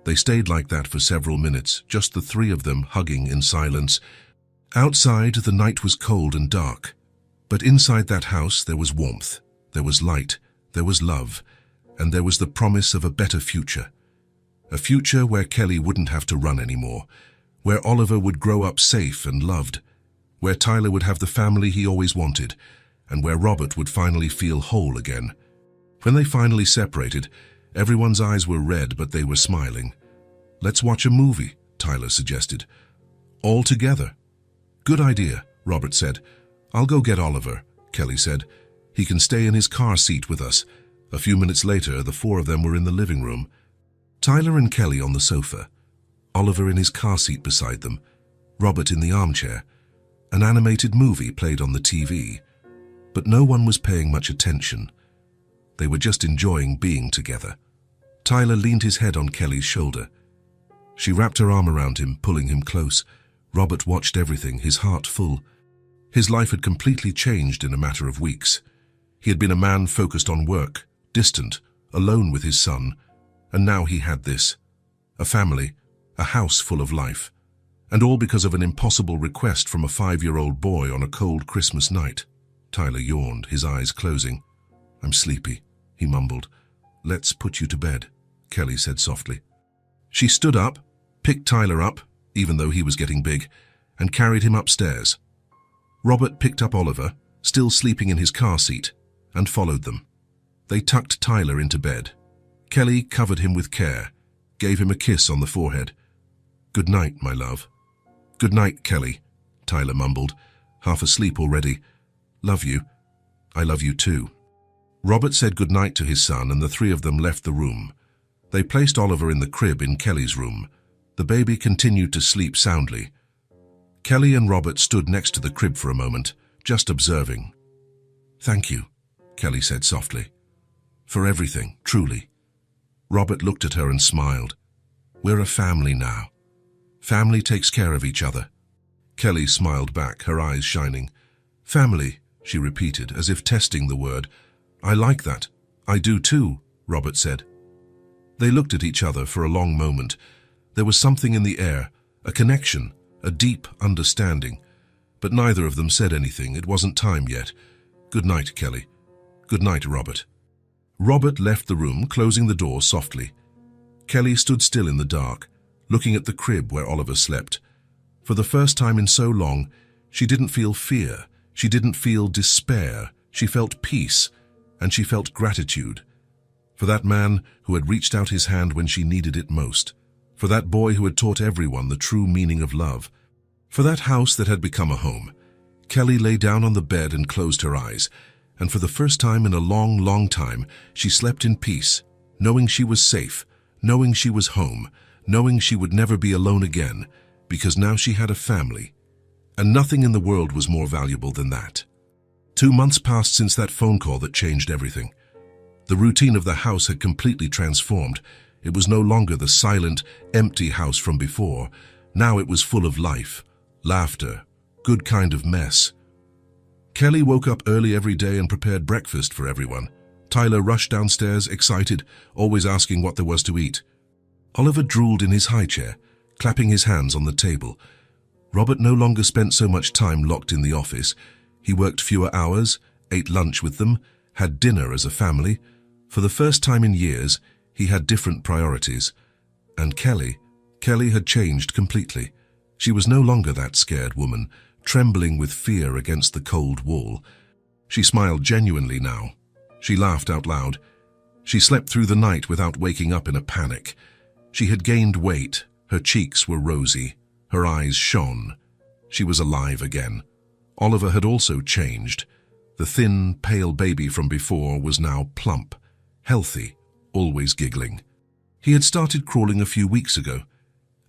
They stayed like that for several minutes, just the three of them hugging in silence. Outside, the night was cold and dark, but inside that house there was warmth, there was light, there was love, and there was the promise of a better future. A future where Kelly wouldn't have to run anymore, where Oliver would grow up safe and loved, where Tyler would have the family he always wanted, and where Robert would finally feel whole again. When they finally separated, everyone's eyes were red, but they were smiling. "Let's watch a movie," Tyler suggested. "All together." "Good idea," Robert said. "I'll go get Oliver," Kelly said. "He can stay in his car seat with us." A few minutes later, the four of them were in the living room. Tyler and Kelly on the sofa, Oliver in his car seat beside them, Robert in the armchair. An animated movie played on the TV, but no one was paying much attention. They were just enjoying being together. Tyler leaned his head on Kelly's shoulder. She wrapped her arm around him, pulling him close. Robert watched everything, his heart full. His life had completely changed in a matter of weeks. He had been a man focused on work, distant, alone with his son, and now he had this. A family, a house full of life, and all because of an impossible request from a 5-year-old boy on a cold Christmas night. Tyler yawned, his eyes closing. "I'm sleepy," he mumbled. "Let's put you to bed," Kelly said softly. She stood up, picked Tyler up, even though he was getting big, and carried him upstairs. Robert picked up Oliver, still sleeping in his car seat, and followed them. They tucked Tyler into bed. Kelly covered him with care, gave him a kiss on the forehead. "Good night, my love." "Good night, Kelly," Tyler mumbled, half asleep already. "Love you. I love you too." Robert said good night to his son, and the three of them left the room. They placed Oliver in the crib in Kelly's room. The baby continued to sleep soundly. Kelly and Robert stood next to the crib for a moment, just observing. "Thank you," Kelly said softly. "For everything, truly." Robert looked at her and smiled. "We're a family now. Family takes care of each other." Kelly smiled back, her eyes shining. "Family," she repeated, as if testing the word. "I like that. I do too," Robert said. They looked at each other for a long moment. There was something in the air, a connection, a deep understanding. But neither of them said anything. It wasn't time yet. "Good night, Kelly." "Good night, Robert." Robert left the room, closing the door softly. Kelly stood still in the dark, looking at the crib where Oliver slept. For the first time in so long, she didn't feel fear, she didn't feel despair, she felt peace, and she felt gratitude. For that man who had reached out his hand when she needed it most. For that boy who had taught everyone the true meaning of love. For that house that had become a home. Kelly lay down on the bed and closed her eyes, and for the first time in a long, long time, she slept in peace, knowing she was safe, knowing she was home, knowing she would never be alone again, because now she had a family. And nothing in the world was more valuable than that. 2 months passed since that phone call that changed everything. The routine of the house had completely transformed. It was no longer the silent, empty house from before. Now it was full of life, laughter, good kind of mess. Kelly woke up early every day and prepared breakfast for everyone. Tyler rushed downstairs, excited, always asking what there was to eat. Oliver drooled in his high chair, clapping his hands on the table. Robert no longer spent so much time locked in the office. He worked fewer hours, ate lunch with them, had dinner as a family. For the first time in years, he had different priorities. And Kelly had changed completely. She was no longer that scared woman, trembling with fear against the cold wall. She smiled genuinely now, She laughed out loud. She slept through the night without waking up in a panic. She had gained weight, her cheeks were rosy, her eyes shone. She was alive again. Oliver had also changed. The thin, pale baby from before was now plump, healthy, always giggling. He had started crawling a few weeks ago,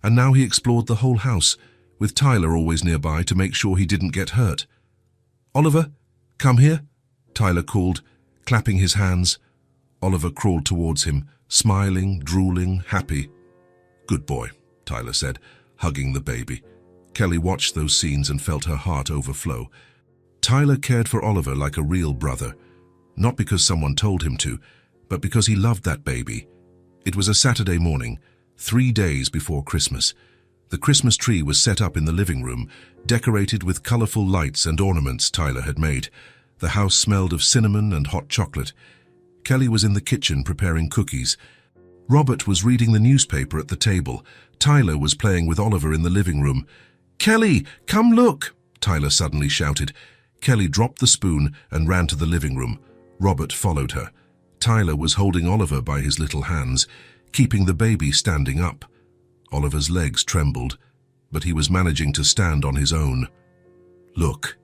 and now he explored the whole house, with Tyler always nearby to make sure he didn't get hurt. "Oliver, come here," Tyler called, clapping his hands. Oliver crawled towards him, smiling, drooling, happy. "Good boy," Tyler said, hugging the baby. Kelly watched those scenes and felt her heart overflow. Tyler cared for Oliver like a real brother, not because someone told him to, but because he loved that baby. It was a Saturday morning, 3 days before Christmas. The Christmas tree was set up in the living room, decorated with colorful lights and ornaments Tyler had made. The house smelled of cinnamon and hot chocolate. Kelly was in the kitchen preparing cookies. Robert was reading the newspaper at the table. Tyler was playing with Oliver in the living room. "Kelly, come look!" Tyler suddenly shouted. Kelly dropped the spoon and ran to the living room. Robert followed her. Tyler was holding Oliver by his little hands, keeping the baby standing up. Oliver's legs trembled, but he was managing to stand on his own. "Look,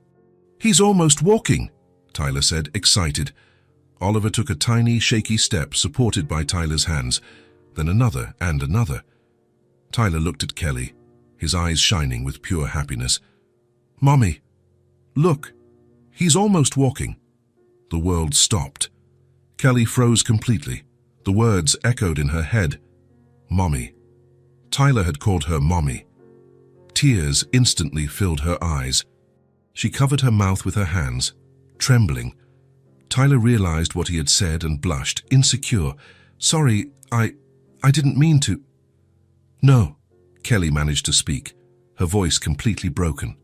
he's almost walking," Tyler said, excited. Oliver took a tiny, shaky step supported by Tyler's hands, then another and another. Tyler looked at Kelly, his eyes shining with pure happiness. "Mommy, look, he's almost walking." The world stopped. Kelly froze completely. The words echoed in her head. Mommy. Tyler had called her Mommy. Tears instantly filled her eyes. She covered her mouth with her hands, trembling. Tyler realized what he had said and blushed, insecure. "Sorry, I didn't mean to." "No," Kelly managed to speak, her voice completely broken.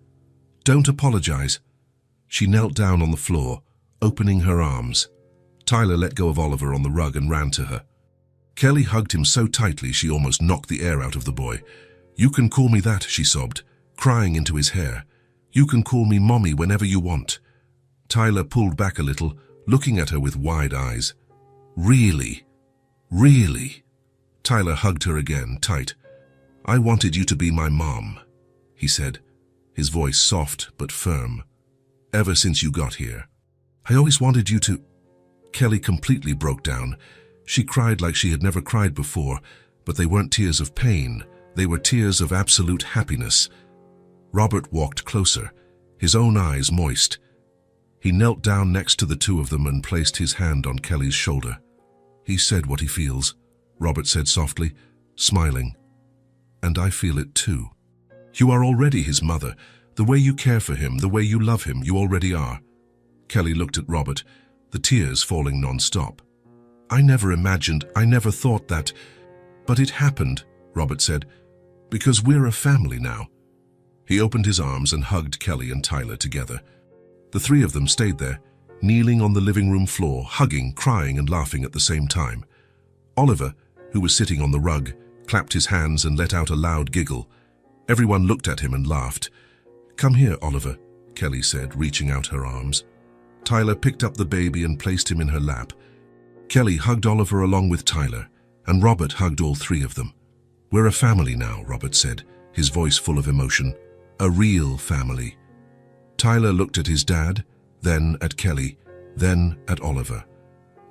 "Don't apologize." She knelt down on the floor, opening her arms. Tyler let go of Oliver on the rug and ran to her. Kelly hugged him so tightly she almost knocked the air out of the boy. "You can call me that," she sobbed, crying into his hair. "You can call me Mommy whenever you want." Tyler pulled back a little, looking at her with wide eyes. "Really? Really?" Tyler hugged her again, tight. "I wanted you to be my mom," he said, his voice soft but firm. "Ever since you got here. I always wanted you to—" Kelly completely broke down. She cried like she had never cried before, but they weren't tears of pain. They were tears of absolute happiness. Robert walked closer, his own eyes moist. He knelt down next to the two of them and placed his hand on Kelly's shoulder. "He said what he feels," Robert said softly, smiling. "And I feel it too. You are already his mother. The way you care for him, the way you love him, you already are." Kelly looked at Robert, the tears falling non-stop. "I never imagined, I never thought that. But it happened," Robert said, "because we're a family now." He opened his arms and hugged Kelly and Tyler together. The three of them stayed there, kneeling on the living room floor, hugging, crying and laughing at the same time. Oliver, who was sitting on the rug, clapped his hands and let out a loud giggle. Everyone looked at him and laughed. "Come here, Oliver," Kelly said, reaching out her arms. Tyler picked up the baby and placed him in her lap. Kelly hugged Oliver along with Tyler, and Robert hugged all three of them. "We're a family now," Robert said, his voice full of emotion. "A real family." Tyler looked at his dad, then at Kelly, then at Oliver.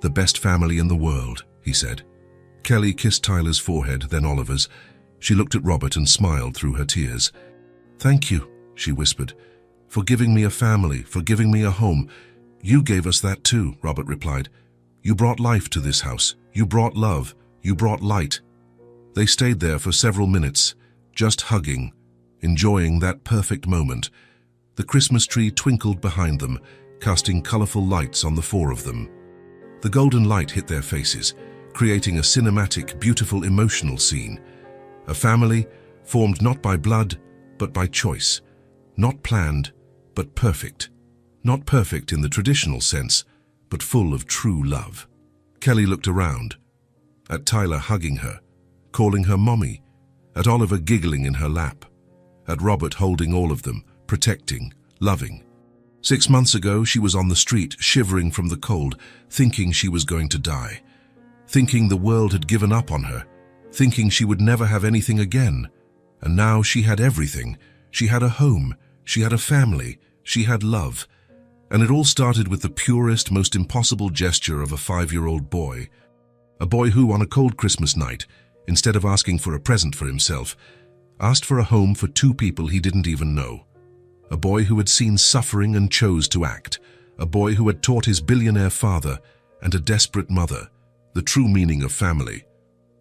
"The best family in the world," he said. Kelly kissed Tyler's forehead, then Oliver's. She looked at Robert and smiled through her tears. "Thank you," she whispered, "for giving me a family, for giving me a home." "You gave us that too," Robert replied. "You brought life to this house. You brought love. You brought light." They stayed there for several minutes, just hugging, enjoying that perfect moment. The Christmas tree twinkled behind them, casting colorful lights on the four of them. The golden light hit their faces, creating a cinematic, beautiful, emotional scene. A family formed not by blood, but by choice. Not planned, but perfect. Not perfect in the traditional sense, but full of true love. Kelly looked around, at Tyler hugging her, calling her Mommy, at Oliver giggling in her lap, at Robert holding all of them, protecting, loving. 6 months ago, she was on the street, shivering from the cold, thinking she was going to die. Thinking the world had given up on her. Thinking she would never have anything again. And now she had everything. She had a home. She had a family. She had love. And it all started with the purest, most impossible gesture of a 5-year-old boy. A boy who, on a cold Christmas night, instead of asking for a present for himself, asked for a home for 2 people he didn't even know. A boy who had seen suffering and chose to act. A boy who had taught his billionaire father and a desperate mother the true meaning of family.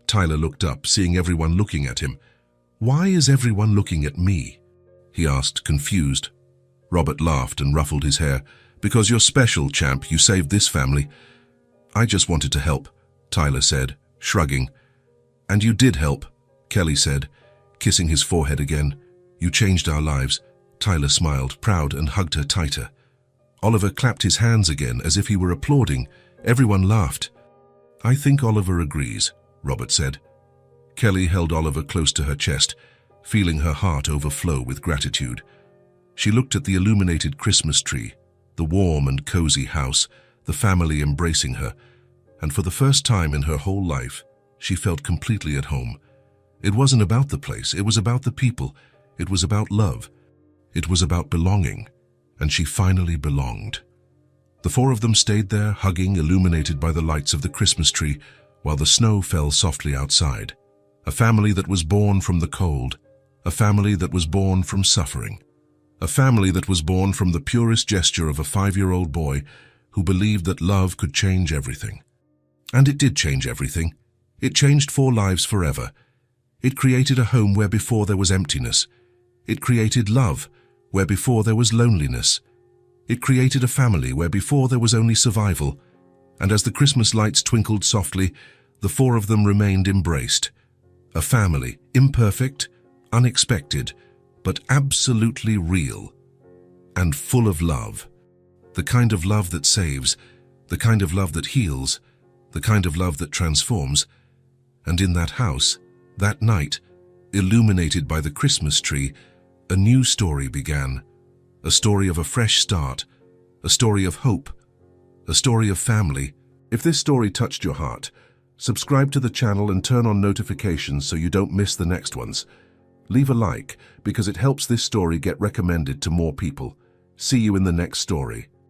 Tyler looked up, seeing everyone looking at him. "Why is everyone looking at me?" he asked, confused. Robert laughed and ruffled his hair. "Because you're special, champ. You saved this family." "I just wanted to help," Tyler said, shrugging. "And you did help," Kelly said, kissing his forehead again. "You changed our lives." Tyler smiled, proud, and hugged her tighter. Oliver clapped his hands again as if he were applauding. Everyone laughed. "I think Oliver agrees," Robert said. Kelly held Oliver close to her chest, feeling her heart overflow with gratitude. She looked at the illuminated Christmas tree, the warm and cozy house, the family embracing her, and for the first time in her whole life, she felt completely at home. It wasn't about the place, it was about the people, it was about love. It was about belonging, and she finally belonged. The 4 of them stayed there, hugging, illuminated by the lights of the Christmas tree, while the snow fell softly outside. A family that was born from the cold, a family that was born from suffering, a family that was born from the purest gesture of a 5-year-old boy who believed that love could change everything. And it did change everything. It changed 4 lives forever. It created a home where before there was emptiness. It created love where before there was loneliness. It created a family where before there was only survival. And as the Christmas lights twinkled softly, the 4 of them remained embraced. A family, imperfect, unexpected, but absolutely real and full of love. The kind of love that saves, the kind of love that heals, the kind of love that transforms. And in that house, that night, illuminated by the Christmas tree, a new story began. A story of a fresh start, a story of hope, a story of family. If this story touched your heart, subscribe to the channel and turn on notifications so you don't miss the next ones. Leave a like because it helps this story get recommended to more people. See you in the next story.